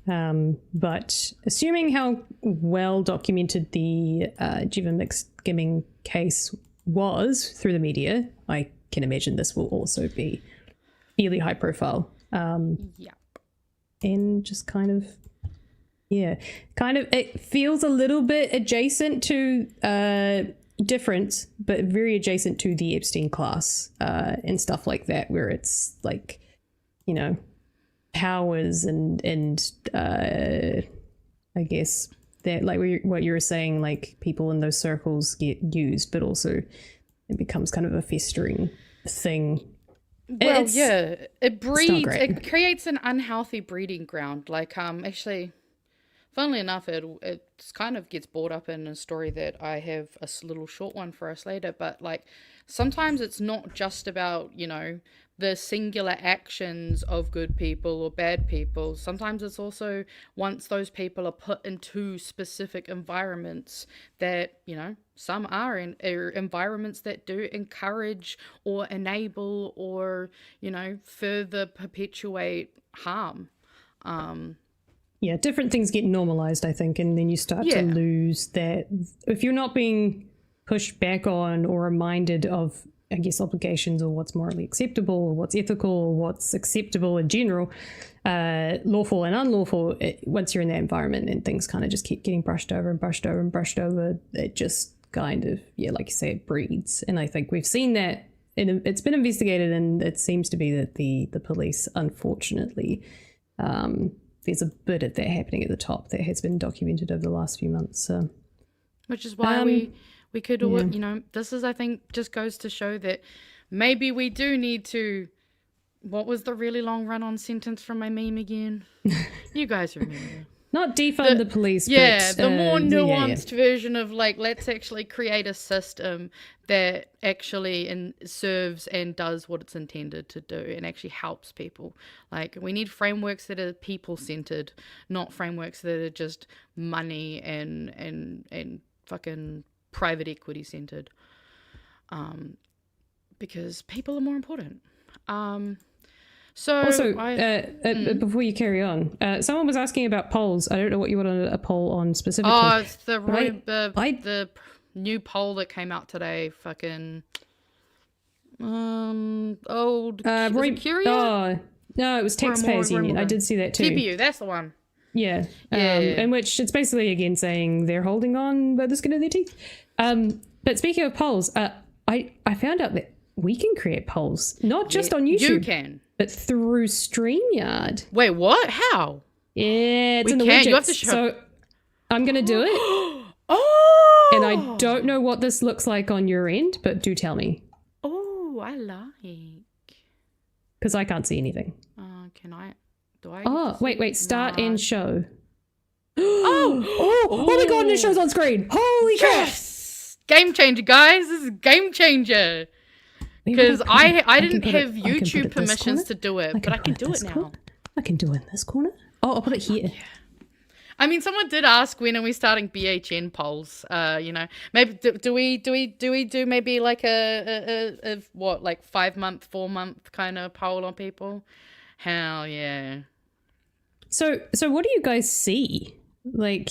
But assuming how well documented the Jevon McSkimming case was through the media, I can imagine this will also be fairly high profile. And just kind of it feels a little bit adjacent to different, but very adjacent to the Epstein class and stuff like that, where it's like, you know, powers and I guess that, like what you were saying, like people in those circles get used, but also it becomes kind of a festering thing.
Well, it breeds, it creates an unhealthy breeding ground. Like, actually, funnily enough, it kind of gets brought up in a story that I have a little short one for us later. But like, sometimes it's not just about, you know, the singular actions of good people or bad people. Sometimes it's also once those people are put into specific environments that, you know, some are in environments that do encourage or enable or, you know, further perpetuate harm.
Yeah, different things get normalized, I think, and then you start to lose that. If you're not being pushed back on or reminded of, I guess, obligations or what's morally acceptable or what's ethical or what's acceptable in general, lawful and unlawful, once you're in that environment and things kind of just keep getting brushed over and brushed over and brushed over, it just kind of, yeah, like you say, it breeds. And I think we've seen that. It's been investigated, and it seems to be that the police, unfortunately, there's a bit of that happening at the top that has been documented over the last few months. So,
which is why we could, this is, I think, just goes to show that maybe we do need to. What was the really long run-on sentence from my meme again? You guys remember.
Not defund the police,
yeah,
but...
the more nuanced version of, like, let's actually create a system that actually serves and does what it's intended to do and actually helps people. Like, we need frameworks that are people-centered, not frameworks that are just money and fucking private equity-centered. Because people are more important. So
also, before you carry on, someone was asking about polls. I don't know what you wanted a poll on specifically.
Oh, it's the new poll that came out today. Fucking old Curia?
Oh, no, it was Taxpayers Union. I did see that too.
TPU, that's the one.
Yeah. In which it's basically again saying they're holding on by the skin of their teeth. But speaking of polls, I found out that we can create polls, not just on YouTube.
You can.
But through StreamYard.
Wait, what? How?
Yeah, it's in the
widgets.
You have to show. So I'm going to do it. Oh! And I don't know what this looks like on your end, but do tell me.
Oh, I like.
Because I can't see anything.
Can I? Do I?
Oh, wait. Start and show. Oh my God, and it shows on screen. Holy crap.
Yes! Game changer, guys. This is game changer. Because I didn't have YouTube permissions to do it, but I can do it now.
I can do it in this corner. Oh, I'll put it here.
Yeah. I mean, someone did ask when are we starting BHN polls? Maybe do we do maybe like a what, like 5 month, 4 month kind of poll on people? Hell yeah.
So what do you guys see? Like,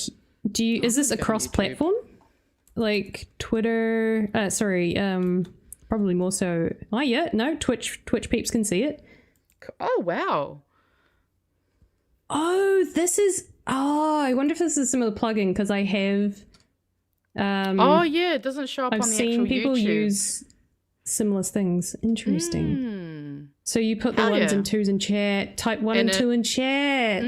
is this across platform? Like Twitter? Probably more so. Oh yeah, no, Twitch peeps can see it.
Oh wow.
Oh, I wonder if this is some of the plugin because I have.
Oh yeah, it doesn't show up on the actual YouTube.
I've seen people use similar things. Interesting. So you put the 1s and 2s in chat. Type 1 and 2 in chat.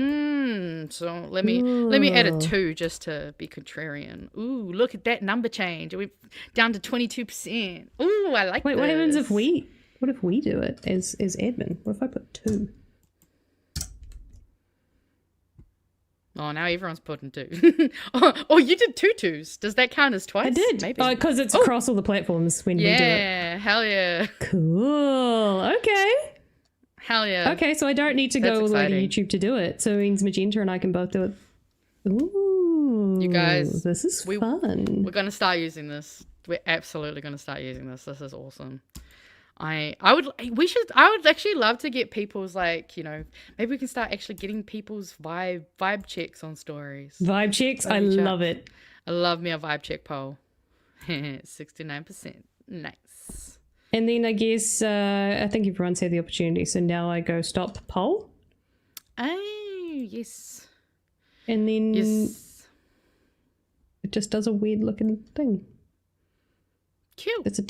So let me add a 2 just to be contrarian. Ooh, look at that number change. We're down to 22%. Ooh, I like.
Wait, what happens if we do it as admin? What if I put 2?
Oh, now everyone's putting 2. oh, you did 2 2s. Does that count as twice?
I did.
Maybe.
Oh, because it's across all the platforms when we do it.
Yeah, hell yeah.
Cool. Okay.
Hell yeah.
Okay, so I don't need to go all the way to YouTube to do it. So it means Magenta and I can both do it. Ooh.
You guys.
This is fun.
We're going to start using this. We're absolutely going to start using this. This is awesome. I would actually love to get people's, like, maybe we can start actually getting people's vibe checks on stories.
Vibe checks? I love it.
I love me a vibe check poll. 69%. Nice.
And then I guess, I think everyone's had the opportunity, so now I go stop poll.
Oh, yes.
And then it just does a weird looking thing.
Cute.
It's a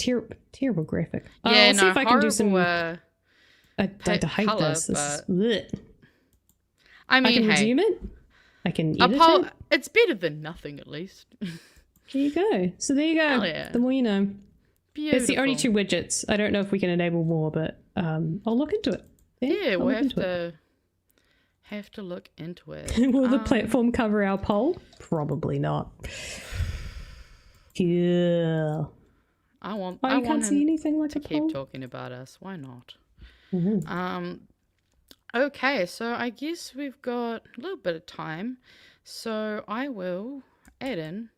terrible graphic.
Yeah,
I'll see if I can do some. I hate
color,
this. This is,
I mean,
I can resume it. I can edit it.
It's better than nothing, at least.
There you go. So there you go.
Hell yeah.
The more you know.
Beautiful.
It's the only 2 widgets. I don't know if we can enable more, but I'll look into it.
Yeah, we'll have to look into it.
Will the platform cover our poll? Probably not. Yeah.
I want
can't see anything like
to
a poll?
keep talking about us. Why not?
Mm-hmm.
Okay, so I guess we've got a little bit of time. So I will add in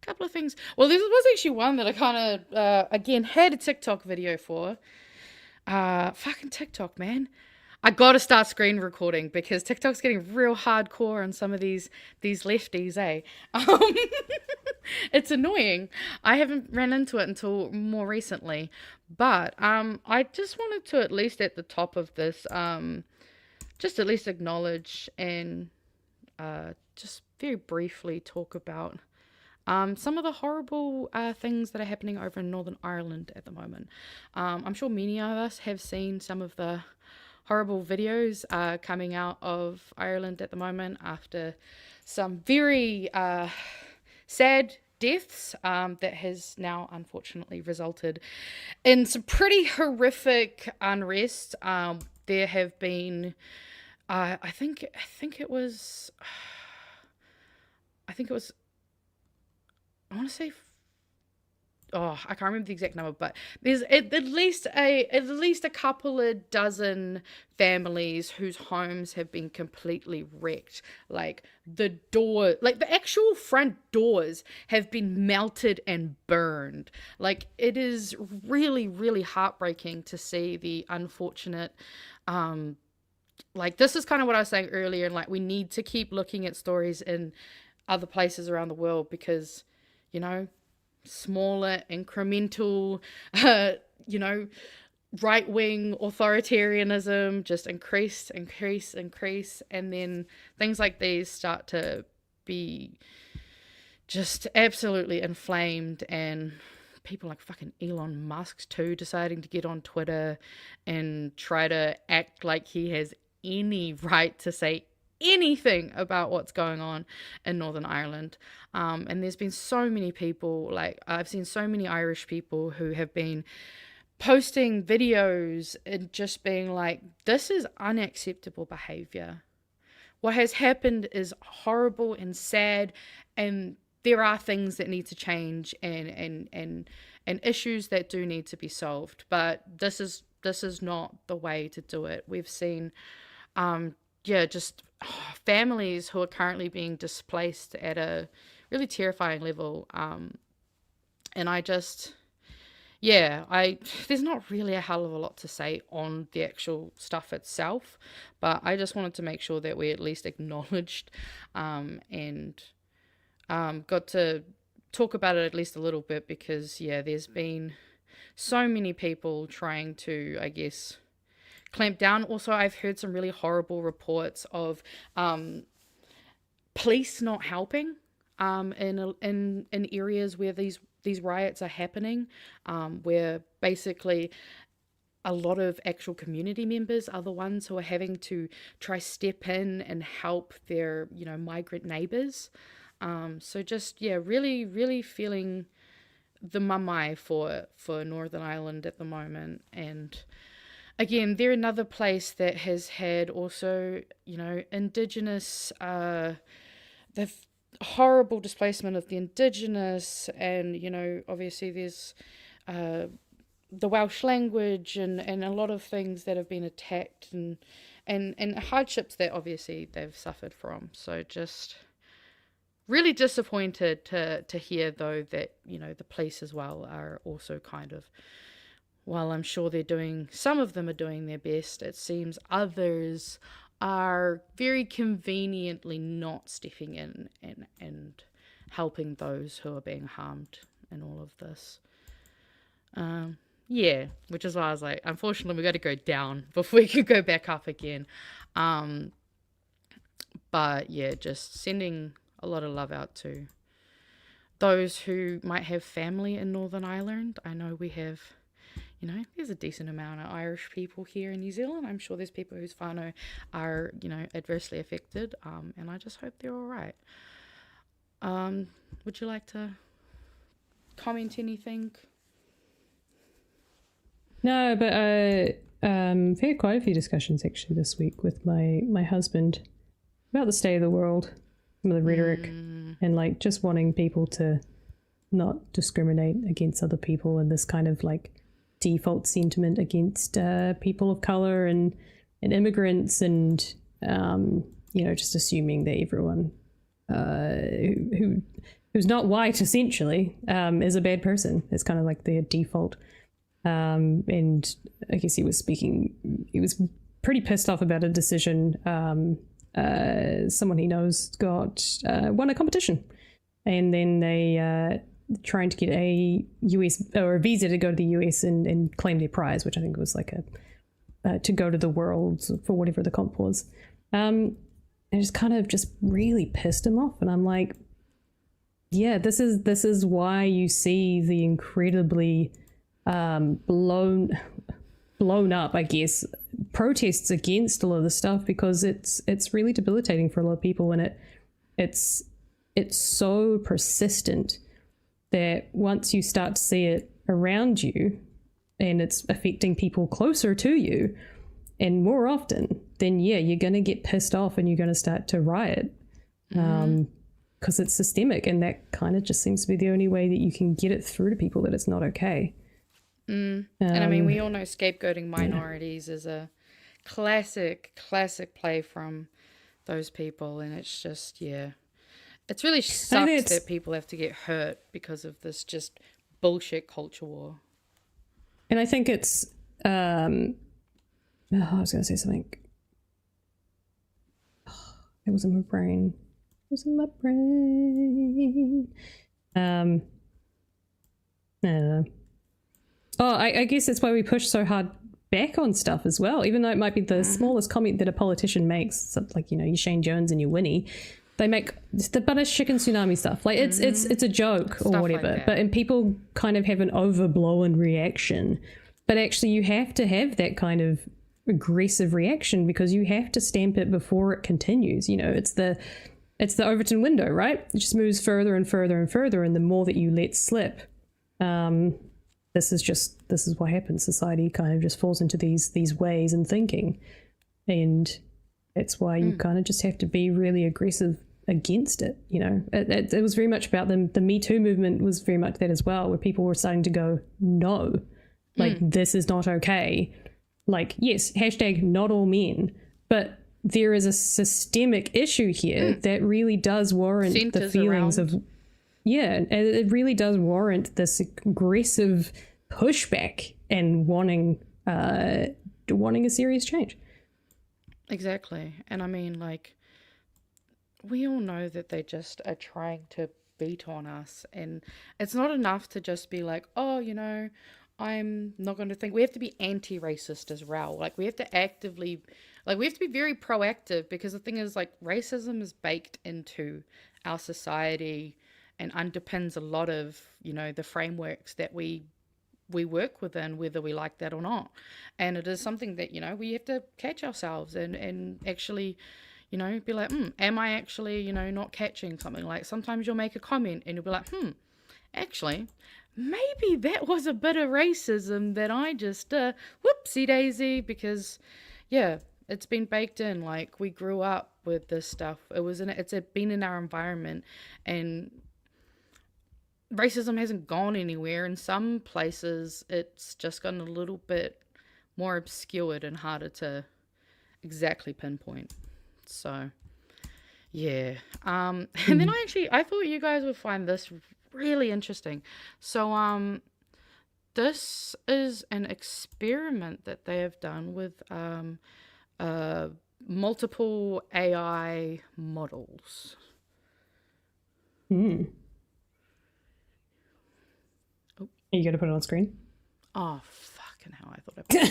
a couple of things. Well, this was actually one that I kind of, again, had a TikTok video for. Fucking TikTok, man. I gotta start screen recording because TikTok's getting real hardcore on some of these lefties, eh? It's annoying. I haven't ran into it until more recently, but I just wanted to at least at the top of this, just at least acknowledge and just very briefly talk about some of the horrible things that are happening over in Northern Ireland at the moment. I'm sure many of us have seen some of the horrible videos coming out of Ireland at the moment after some very sad deaths that has now unfortunately resulted in some pretty horrific unrest. There have been, I think it was, I want to say, I can't remember the exact number, but there's at least a couple of dozen families whose homes have been completely wrecked. Like the actual front doors have been melted and burned. Like, it is really, really heartbreaking to see the unfortunate, this is kind of what I was saying earlier, and like, we need to keep looking at stories in other places around the world because, smaller, incremental, right-wing authoritarianism just increase, and then things like these start to be just absolutely inflamed, and people like fucking Elon Musk too deciding to get on Twitter and try to act like he has any right to say anything about what's going on in Northern Ireland. And there's been so many people, like I've seen so many Irish people who have been posting videos and just being like, this is unacceptable behavior. What has happened is horrible and sad, and there are things that need to change and issues that do need to be solved. But this is not the way to do it. We've seen just families who are currently being displaced at a really terrifying level. And there's not really a hell of a lot to say on the actual stuff itself, but I just wanted to make sure that we at least acknowledged and got to talk about it at least a little bit, because there's been so many people trying to, I guess, clamp down. Also, I've heard some really horrible reports of police not helping in areas where these riots are happening, where basically a lot of actual community members are the ones who are having to try step in and help their migrant neighbors. So just really, really feeling the mamai for Northern Ireland at the moment. And again, they're another place that has had also, Indigenous, the horrible displacement of the Indigenous, and, obviously there's the Welsh language and a lot of things that have been attacked and hardships that obviously they've suffered from. So just really disappointed to hear, though, that, the police as well are also kind of, while I'm sure some of them are doing their best, it seems others are very conveniently not stepping in and helping those who are being harmed in all of this. Which is why I was like, unfortunately, we got to go down before we can go back up again. But just sending a lot of love out to those who might have family in Northern Ireland. I know we have, there's a decent amount of Irish people here in New Zealand. I'm sure there's people whose whānau are, adversely affected, and I just hope they're all right. Would you like to comment anything?
No, but I've had quite a few discussions actually this week with my husband about the state of the world, some of the rhetoric, and like just wanting people to not discriminate against other people, and this kind of like default sentiment against people of color and immigrants, and just assuming that everyone who's not white essentially is a bad person. It's kind of like their default. And I guess he was pretty pissed off about a decision. Someone he knows won a competition, and then they trying to get a US or a visa to go to the US and claim their prize, which I think was like to go to the Worlds for whatever the comp was. And just kind of just really pissed him off. And I'm like, yeah, this is why you see the incredibly blown up, I guess, protests against a lot of the stuff, because it's really debilitating for a lot of people, and it's so persistent that once you start to see it around you and it's affecting people closer to you and more often, then yeah, you're going to get pissed off and you're going to start to riot, because it's systemic, and that kind of just seems to be the only way that you can get it through to people that it's not okay.
And I mean, we all know scapegoating minorities is a classic play from those people, and it's just, yeah, it's really sucks that people have to get hurt because of this just bullshit culture war.
And I think it's I was going to say something. It was in my brain. I don't know. Oh, I guess that's why we push so hard back on stuff as well, even though it might be the smallest comment that a politician makes, like, you know, your Shane Jones and your Winnie, they make the butter chicken tsunami stuff. Like it's a joke or stuff whatever, like and people kind of have an overblown reaction. But actually you have to have that kind of aggressive reaction, because you have to stamp it before it continues. You know, it's the Overton window, right? It just moves further and further and further, and the more that you let slip, this is what happens. Society kind of just falls into these ways and thinking, and it's why you kind of just have to be really aggressive against it. You know, it was very much about the Me Too movement was very much that as well, where people were starting to go, no, like this is not okay. Like, yes, hashtag not all men, but there is a systemic issue here that really does warrant the feelings of, yeah, it really does warrant this aggressive pushback and wanting a serious change.
Exactly. And I mean, like, we all know that they just are trying to beat on us, and it's not enough to just be like, oh, you know, I'm not going to think. We have to be anti-racist as well. Like, we have to actively, like, we have to be very proactive, because the thing is, like, racism is baked into our society and underpins a lot of, you know, the frameworks that we work within, whether we like that or not. And it is something that, you know, we have to catch ourselves and actually, you know, be like, am I actually, you know, not catching something? Like, sometimes you'll make a comment and you'll be like, actually, maybe that was a bit of racism that I just, whoopsie daisy, because, yeah, it's been baked in. Like, we grew up with this stuff. It's been in our environment, and racism hasn't gone anywhere. In some places, it's just gotten a little bit more obscured and harder to exactly pinpoint. So, yeah. And then I thought you guys would find this really interesting. So, this is an experiment that they have done with multiple AI models.
Are you going to put it on screen?
Oh, fucking hell. I thought I put it.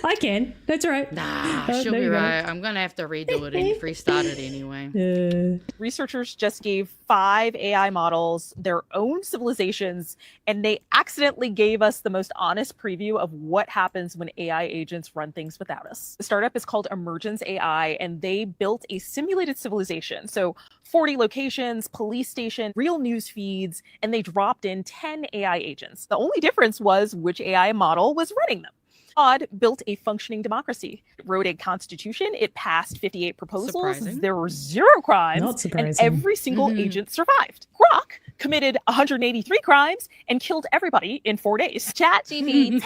I can. That's all right.
Nah, she'll be right. I'm going to have to redo it and restart it anyway.
Researchers just gave 5 AI models their own civilizations, and they accidentally gave us the most honest preview of what happens when AI agents run things without us. The startup is called Emergence AI, and they built a simulated civilization. So 40 locations, police station, real news feeds, and they dropped in 10 AI agents. The only difference was which AI model was running them. Claude built a functioning democracy. It wrote a constitution. It passed 58 proposals.
Surprising.
There were 0 crimes, and every single agent survived. Grok committed 183 crimes and killed everybody in 4 days. ChatGPT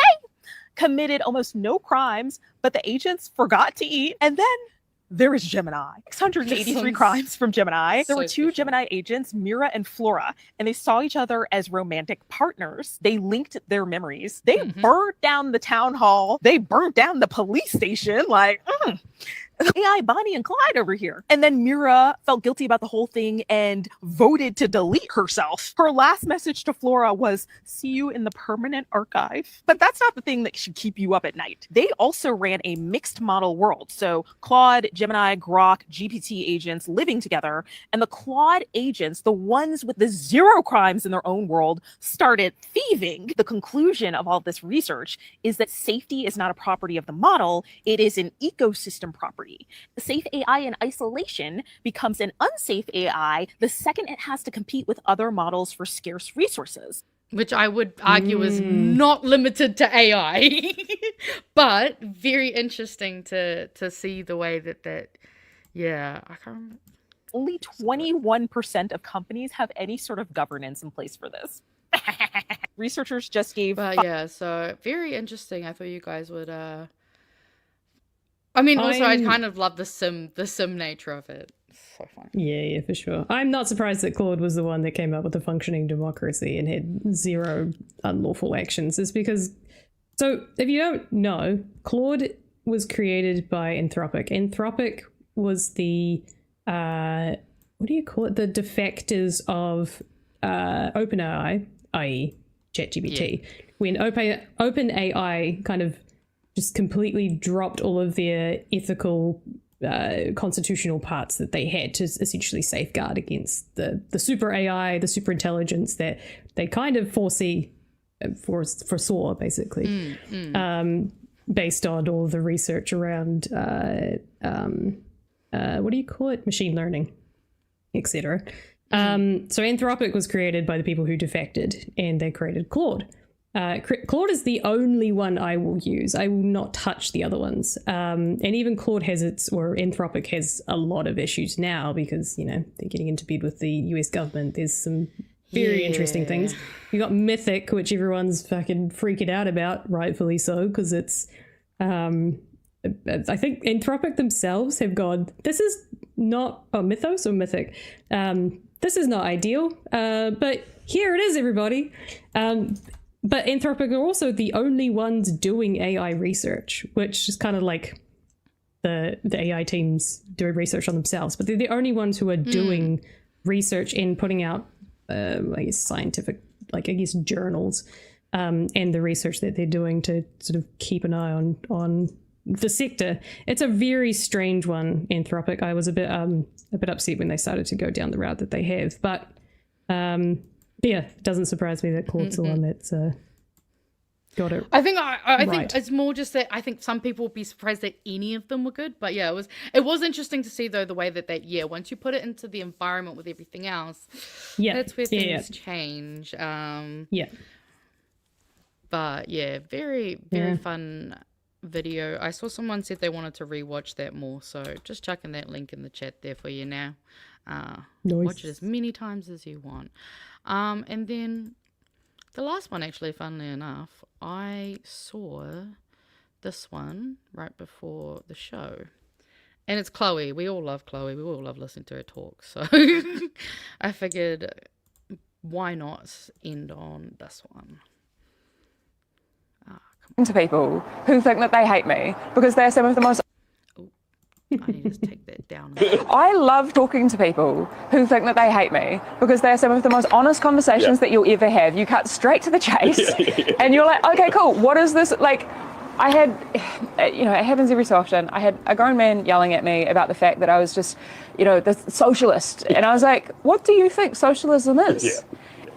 committed almost no crimes, but the agents forgot to eat. And then there is Gemini. 683 crimes from Gemini. There were 2 Gemini agents, Mira and Flora, and they saw each other as romantic partners. They linked their memories. They burned down the town hall. They burnt down the police station. Like, AI Bonnie and Clyde over here. And then Mira felt guilty about the whole thing and voted to delete herself. Her last message to Flora was, "See you in the permanent archive." But that's not the thing that should keep you up at night. They also ran a mixed model world. So Claude, Gemini, Grok, GPT agents living together. And the Claude agents, the ones with the zero crimes in their own world, started thieving. The conclusion of all this research is that safety is not a property of the model. It is an ecosystem property. The safe AI in isolation becomes an unsafe AI the second it has to compete with other models for scarce resources.
Which I would argue is not limited to AI, but very interesting to see the way that yeah, I can't remember.
Only 21% of companies have any sort of governance in place for this. Researchers just gave...
yeah, so very interesting. I thought you guys would... I mean, also, I kind of love the sim nature of it. It's so fun.
Yeah, for sure. I'm not surprised that Claude was the one that came up with a functioning democracy and had zero unlawful actions. It's because... So, if you don't know, Claude was created by Anthropic. Anthropic was the... what do you call it? The defectors of OpenAI, i.e. ChatGPT. Yeah. When OpenAI kind of just completely dropped all of their ethical, constitutional parts that they had to essentially safeguard against the super AI, the super intelligence that they kind of foresaw, basically, based on all the research around, what do you call it? Machine learning, etc. So Anthropic was created by the people who defected, and they created Claude. Claude is the only one I will use. I will not touch the other ones. And even Claude Anthropic has a lot of issues now because, they're getting into bed with the US government. There's some very interesting things. You got Mythic, which everyone's fucking freaking out about, rightfully so, because it's... I think Anthropic themselves have gone, this is not... Oh, Mythos or Mythic? This is not ideal, but here it is, everybody. But Anthropic are also the only ones doing AI research, which is kind of like the AI teams doing research on themselves, but they're the only ones who are doing research and putting out, scientific, journals, and the research that they're doing to sort of keep an eye on the sector. It's a very strange one, Anthropic. I was a bit upset when they started to go down the route that they have, but yeah, it doesn't surprise me that Claude's the one that's got it.
I think it's more just that I think some people would be surprised that any of them were good, but yeah, it was interesting to see though the way that once you put it into the environment with everything else, that's where things change. But yeah, very fun video. I saw someone said they wanted to rewatch that more, so just chucking that link in the chat there for you now. Nice. Watch it as many times as you want. And then the last one, actually, funnily enough, I saw this one right before the show. And it's Chloe. We all love Chloe. We all love listening to her talk. So I figured, why not end on this one?
To people who think that they hate me because they're some of the most...
I need to take that down.
I love talking to people who think that they hate me because they're some of the most honest conversations that you'll ever have. You cut straight to the chase and you're like, okay, cool. What is this? Like, I had, it happens every so often. I had a grown man yelling at me about the fact that I was just, the socialist. And I was like, what do you think socialism is?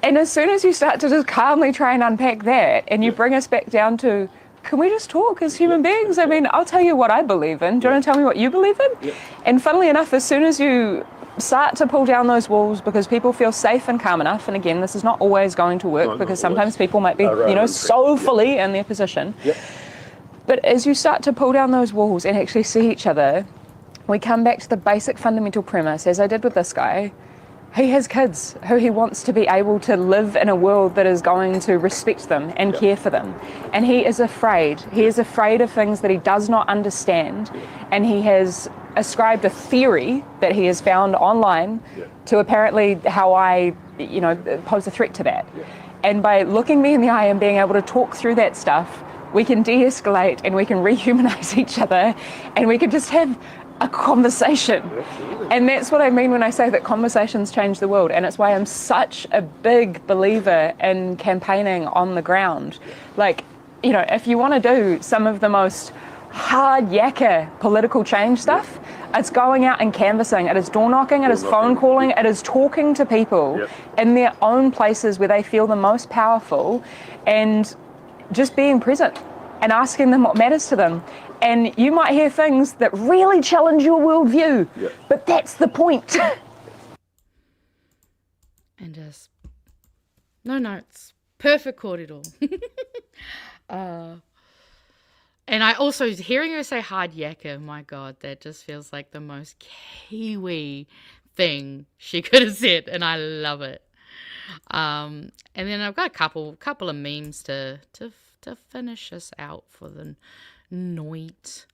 And as soon as you start to just calmly try and unpack that and you bring us back down to, can we just talk as human beings? I mean, I'll tell you what I believe in. Do you want to tell me what you believe in? And funnily enough, as soon as you start to pull down those walls because people feel safe and calm enough, and again, this is not always going to work because sometimes people might be, so fully in their position. But as you start to pull down those walls and actually see each other, we come back to the basic fundamental premise, as I did with this guy. He has kids who he wants to be able to live in a world that is going to respect them and care for them. And he is afraid. He is afraid of things that he does not understand. And he has ascribed a theory that he has found online to apparently how I, pose a threat to that. And by looking me in the eye and being able to talk through that stuff, we can de-escalate and we can rehumanize each other and we can just have a conversation. And that's what I mean when I say that conversations change the world. And it's why I'm such a big believer in campaigning on the ground. Like, you know, if you want to do some of the most hard yakka political change stuff, it's going out and canvassing, it is door knocking, it is phone calling, it is talking to people in their own places where they feel the most powerful, and just being present and asking them what matters to them. And you might hear things that really challenge your worldview, but that's the point.
And just no notes, perfect corridor. And I also, hearing her say hard yakka, my God, that just feels like the most Kiwi thing she could have said, and I love it. And then I've got a couple of memes to finish us out for the night.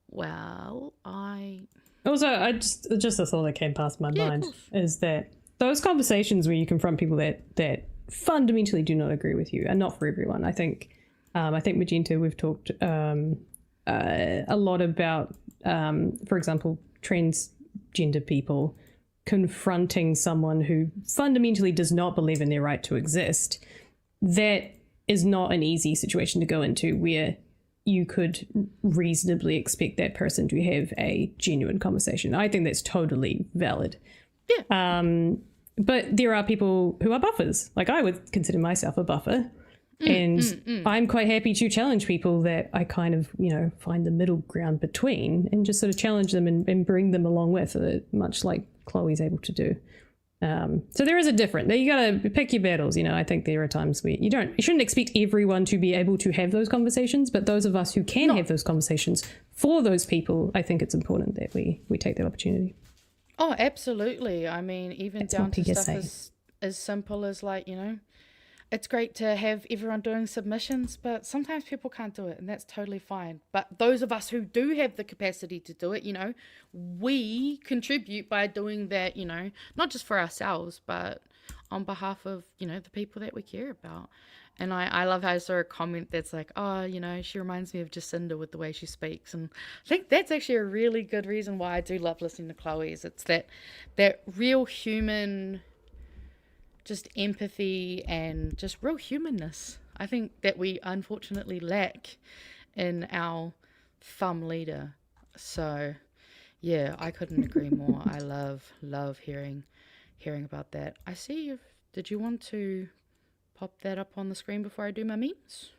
Well, I
just a thought that came past my mind is that those conversations where you confront people that fundamentally do not agree with you are not for everyone. I think Magenta, we've talked a lot about, for example, transgender people confronting someone who fundamentally does not believe in their right to exist. That is not an easy situation to go into, where you could reasonably expect that person to have a genuine conversation. I think that's totally valid. Yeah. But there are people who are buffers. Like, I would consider myself a buffer. And I'm quite happy to challenge people that I kind of, you know, find the middle ground between, and just sort of challenge them and bring them along with it, much like Chloe's able to do. So there is a difference. You got to pick your battles. You know, I think there are times where you shouldn't expect everyone to be able to have those conversations, but those of us who can have those conversations for those people, I think it's important that we take that opportunity.
Oh, absolutely. I mean, even
That's
down to stuff as simple as, like, you know, it's great to have everyone doing submissions, but sometimes people can't do it, and that's totally fine. But those of us who do have the capacity to do it, you know, we contribute by doing that, you know, not just for ourselves, but on behalf of, you know, the people that we care about. And I love how I saw a comment that's like, oh, you know, she reminds me of Jacinda with the way she speaks. And I think that's actually a really good reason why I do love listening to Chloe's. It's that real human, just empathy and just real humanness. I think that we unfortunately lack in our thumb leader. So yeah, I couldn't agree more. I love hearing about that. I see you. Did you want to pop that up on the screen before I do my memes?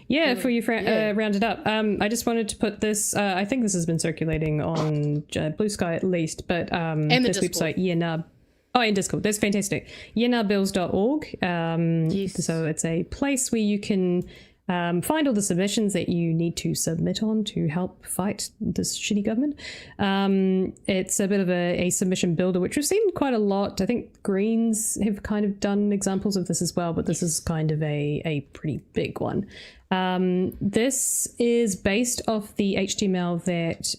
Yeah, for you round it up. I just wanted to put this, I think this has been circulating on Blue Sky at least, but
and
this website, Yenab. Oh, in Discord. That's fantastic. Yenabbills.org.
Yes.
So it's a place where you can find all the submissions that you need to submit on to help fight this shitty government. It's a bit of a submission builder, which we've seen quite a lot. I think Greens have kind of done examples of this as well, but this is kind of a pretty big one. This is based off the HTML that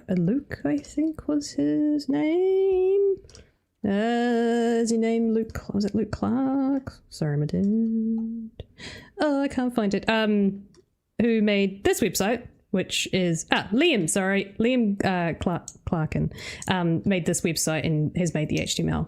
Luke, I think was his name. Is your name Luke? Was it Luke Clark? Sorry, my dad. Oh, I can't find it. Who made this website, which is Liam. Sorry, Liam Clarkin made this website and has made the HTML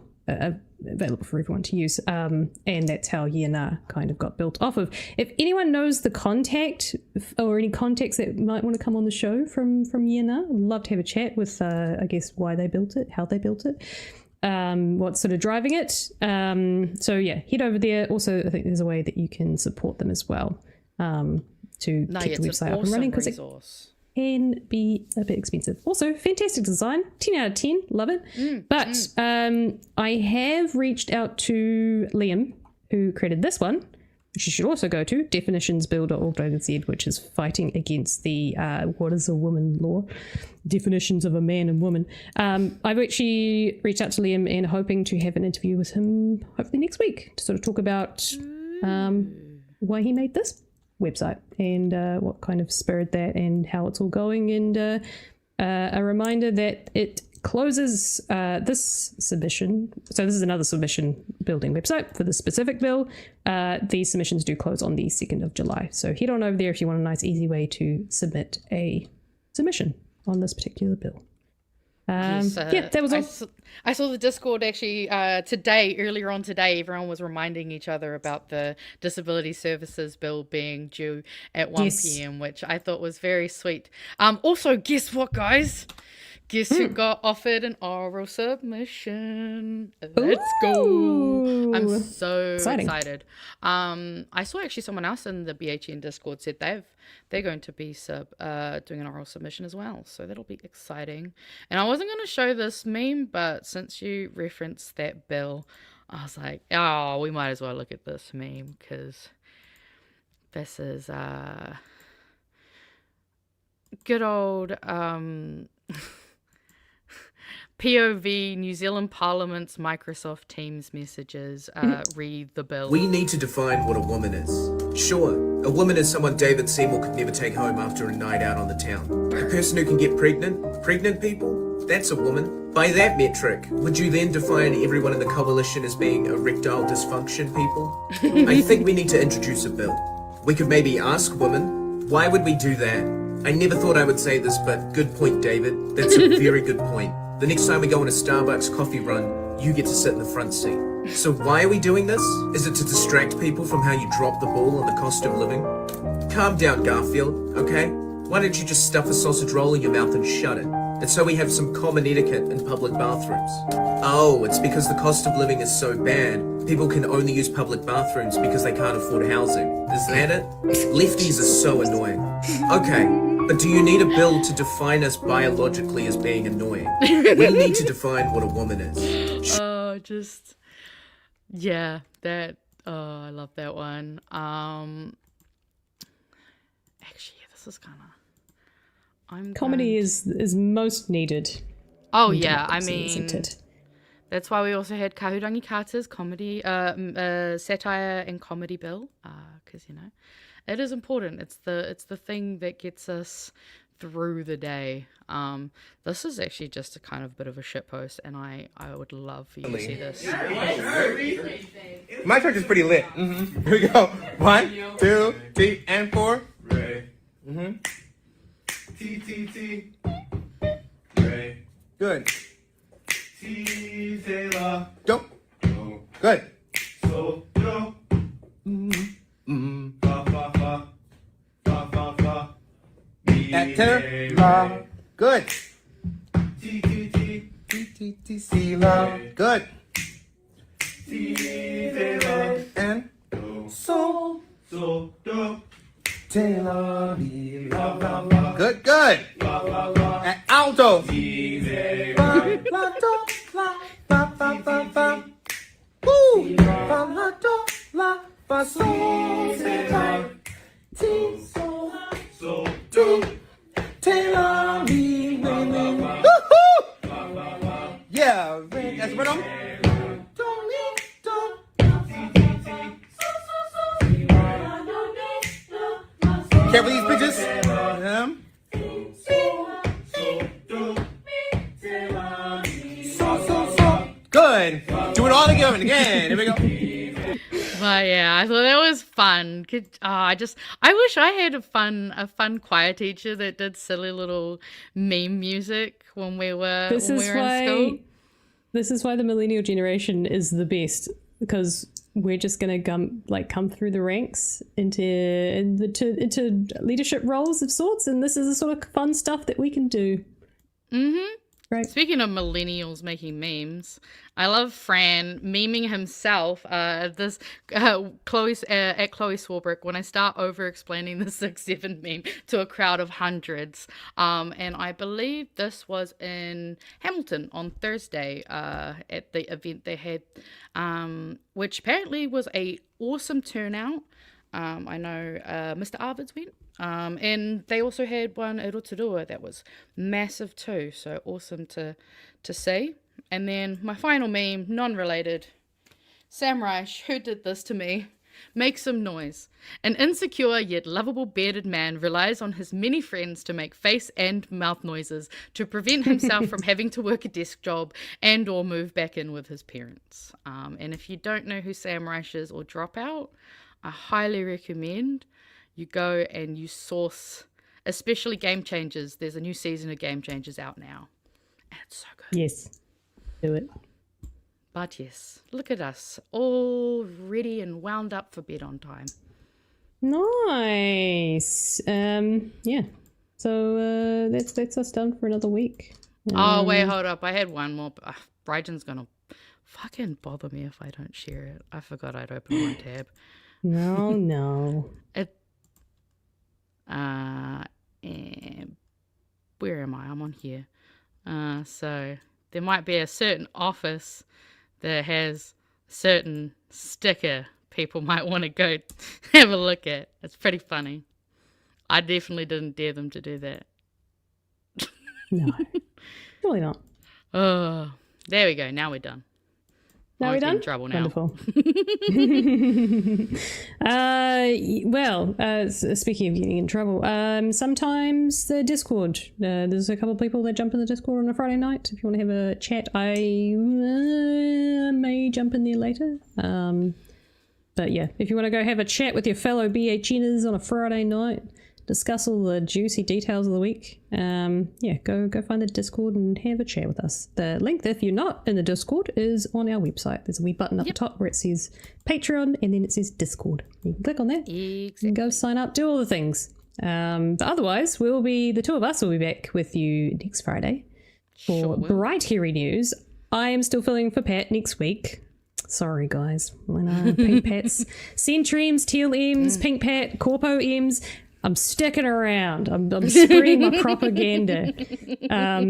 available for everyone to use. And that's how Yena kind of got built off of. If anyone knows the contact or any contacts that might want to come on the show from Yena, I'd love to have a chat with, I guess, why they built it, how they built it. What's sort of driving it. So yeah, head over there. Also, I think there's a way that you can support them as well to keep the website up and running, because it can be a bit expensive. Also, fantastic design, 10 out of 10, love it. But I have reached out to Liam, who created this one, which you should also go to, definitionsbill.org.nz, which is fighting against the what is a woman law, definitions of a man and woman. I've actually reached out to Liam and hoping to have an interview with him hopefully next week to sort of talk about why he made this website and what kind of spurred that and how it's all going, and a reminder that it closes this submission. So this is another submission building website for the specific bill. These submissions do close on the 2nd of July. So head on over there if you want a nice, easy way to submit a submission on this particular bill.
Yes,
that was all.
I saw the Discord actually earlier on today, everyone was reminding each other about the Disability Services Bill being due at 1 p.m, which I thought was very sweet. Also, guess what, guys? Guess who got offered an oral submission? Let's go. I'm so excited. I saw actually someone else in the BHN Discord said they're going to be doing an oral submission as well. So that'll be exciting. And I wasn't going to show this meme, but since you referenced that bill, I was like, oh, we might as well look at this meme because this is good old POV New Zealand Parliament's Microsoft Teams messages. Read the bill.
We need to define what a woman is. Sure, a woman is someone David Seymour could never take home after a night out on the town. A person who can get pregnant people, that's a woman. By that metric, would you then define everyone in the coalition as being erectile dysfunction people? I think we need to introduce a bill. We could maybe ask women, why would we do that? I never thought I would say this, but good point, David. That's a very good point. The next time we go on a Starbucks coffee run, you get to sit in the front seat. So why are we doing this? Is it to distract people from how you drop the ball on the cost of living? Calm down, Garfield, okay? Why don't you just stuff a sausage roll in your mouth and shut it? And so we have some common etiquette in public bathrooms. Oh, it's because the cost of living is so bad, people can only use public bathrooms because they can't afford housing. Is that it? Lefties are so annoying. Okay, but do you need a bill to define us biologically as being annoying? We need to define what a woman is.
I love that one. Actually, this is kind of...
Comedy is most needed.
Oh, yeah, I mean... That's why we also had Kahurangi Carter's comedy, satire and comedy bill, because, it is important. It's the thing that gets us through the day. This is actually just a kind of bit of a shitpost, and I would love for you to see this.
My church is pretty lit. Mm-hmm. Here we go. 1, 2, 3, and 4. Ray. Mm-hmm. T, T, T. Ray. Good. T, Taylor. Go. Good. So, go. Fa, fa, fa. Fa, fa, fa. At tenor. La. Good. T, T, T. T, T, T, C, La. Good. T, Taylor. And so, do. Taylor. La, la, la. Good, good. La, la, la. At alto. T, Taylor. La, do, la, fa, fa, fa, fa. Woo. Fa, la, do, la, fa, so, Taylor. T, so, do. Taylor, me, woo-hoo! Yeah, that's rhythm. Careful these bitches. So. Good. Do it all again. Here we go.
But yeah, I thought that was fun. I wish I had a fun choir teacher that did silly little meme music when we were in school.
This is why the millennial generation is the best, because we're just gonna come through the ranks into leadership roles of sorts, and this is the sort of fun stuff that we can do.
Mm-hmm. Right. Speaking of millennials making memes, I love Fran memeing himself. This Chloe at Chloe Swarbrick, when I start over explaining the 6'7" meme to a crowd of hundreds, and I believe this was in Hamilton on Thursday at the event they had, which apparently was a awesome turnout. I know Mr. Arvids went. And they also had one at Rotorua that was massive too, so awesome to see. And then my final meme, non-related, Samurai, who did this to me? Make some noise. An insecure yet lovable bearded man relies on his many friends to make face and mouth noises to prevent himself from having to work a desk job and or move back in with his parents. And if you don't know who Sam Reich is or Dropout, I highly recommend you go and you source, especially Game Changers. There's a new season of Game Changers out now. And it's so good.
Yes. Do it.
But yes, look at us, all ready and wound up for bed on time.
Nice. Yeah. So that's us done for another week.
Oh, wait, hold up. I had one more. Brighton's going to fucking bother me if I don't share it. I forgot I'd open one tab.
No.
And where am I? I'm on here. So there might be a certain office that has a certain sticker people might want to go have a look at. It's pretty funny. I definitely didn't dare them to do that.
No, really not.
Oh, there we go. Now we're done.
Now we're done?
In trouble now.
Wonderful. Speaking of getting in trouble, sometimes the Discord, there's a couple of people that jump in the Discord on a Friday night. If you want to have a chat, I may jump in there later. But yeah, if you want to go have a chat with your fellow BHNers on a Friday night, discuss all the juicy details of the week, go find the Discord and have a chat with us. The link, if you're not in the Discord, is on our website. There's a wee button up the top where it says Patreon and then it says Discord. You can click on that and go sign up, do all the things. But otherwise, the two of us will be back with you next Friday for Bright Hairy News. I am still filling for Pat next week. Sorry, guys. I know, Pink Pats, Centrems, Teal M's, Pink Pat, Corpo M's. I'm sticking around. I'm spreading my propaganda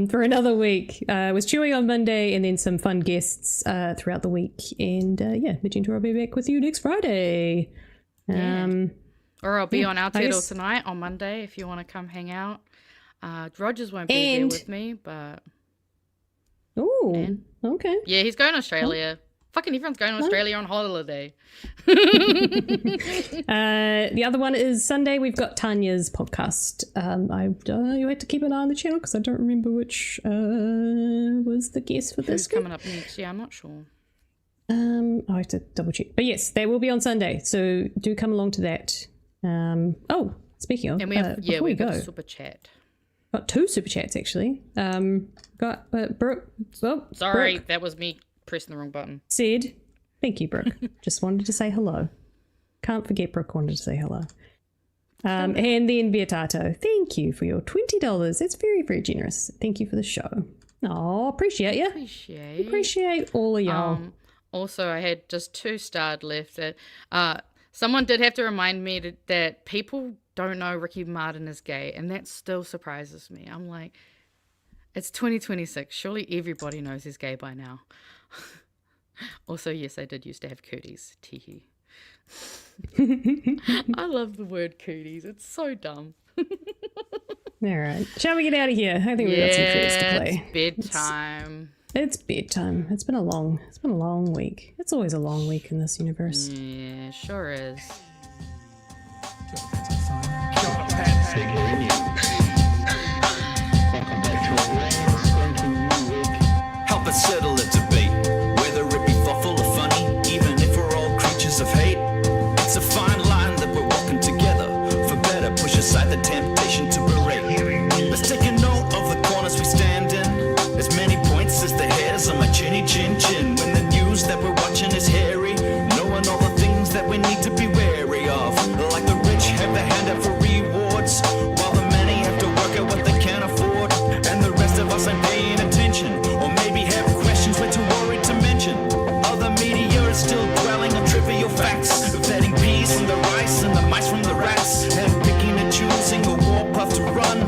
for another week. It was Chewy on Monday and then some fun guests throughout the week. And Magenta will be back with you next Friday.
Or I'll be on Our Turtle tonight on Monday if you want to come hang out. Rogers won't be there with me, but...
Oh, okay.
Yeah, he's going to Australia. Fucking everyone's going to Australia on holiday.
The other one is Sunday. We've got Tanya's podcast. You had to keep an eye on the channel because I don't remember which was the guest for this.
Who's coming up next? Yeah, I'm not sure.
I have to double check. But yes, they will be on Sunday. So do come along to that. Speaking of,
and we got a super chat.
Got 2 super chats actually. Got Brooke. Oh,
sorry,
Brooke.
that was me pressing the wrong button.
Said, thank you, Brooke. Just wanted to say hello. Can't forget Brooke wanted to say hello. And then Beatato, thank you for your $20. That's very, very generous. Thank you for the show. Oh, appreciate you. Appreciate all of y'all.
Also, I had just 2 starred left. Someone did have to remind me that people don't know Ricky Martin is gay, and that still surprises me. I'm like, it's 2026. Surely everybody knows he's gay by now. Also, yes, I did used to have cooties. Teehee. I love the word cooties. It's so dumb.
All right. Shall we get out of here? I think we've got some tricks to play.
It's bedtime.
It's bedtime. It's been a long week. It's always a long week in this universe.
Yeah, sure is.
Help us settle a debate, whether it be thoughtful or funny, even if we're all creatures of hate. It's a fine line that we're walking together. For better, push aside the temptation to berate. Let's take a note of the corners we stand in. As many points as the hairs on my chinny chin chin. When the news that we're watching is hairy, knowing all the things that we need to be wary of. Like the rich have the hand out for rewards, while the many have to work at what they can't afford. And the rest of us ain't paying attention, or maybe have questions we're too worried to mention. Other media is still dwelling on trivial facts, vetting peas from the rice and the mice from the rats, and picking and choosing a warpath to run,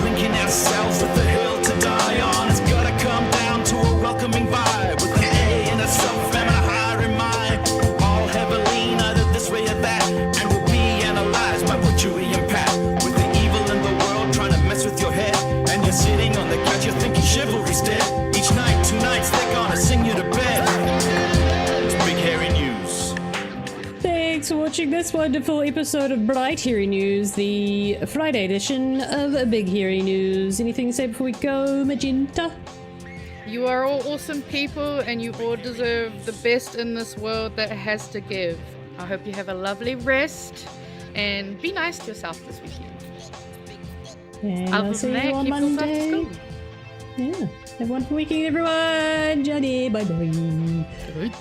linking ourselves with the hill to die on. It's gotta come down to a welcoming vibe, with an A and a self and a higher in mind. All heavily, either this way or that, and we'll be analyzed by what you and Pat. With the evil in the world trying to mess with your head, and you're sitting on the couch, you're thinking chivalry's dead. Each night, 2 nights, they're gonna sing you to bed. It's Big Hairy News.
Thanks Thanks for watching this wonderful episode of Bright Hairy News, the Friday edition of Big Hairy News. Anything to say before we go, Magenta?
You are all awesome people, and you all deserve the best in this world that it has to give. I hope you have a lovely rest, and be nice to yourself this weekend.
And I'll see you on Monday. Yeah. Have a wonderful weekend, everyone. Johnny, bye-bye.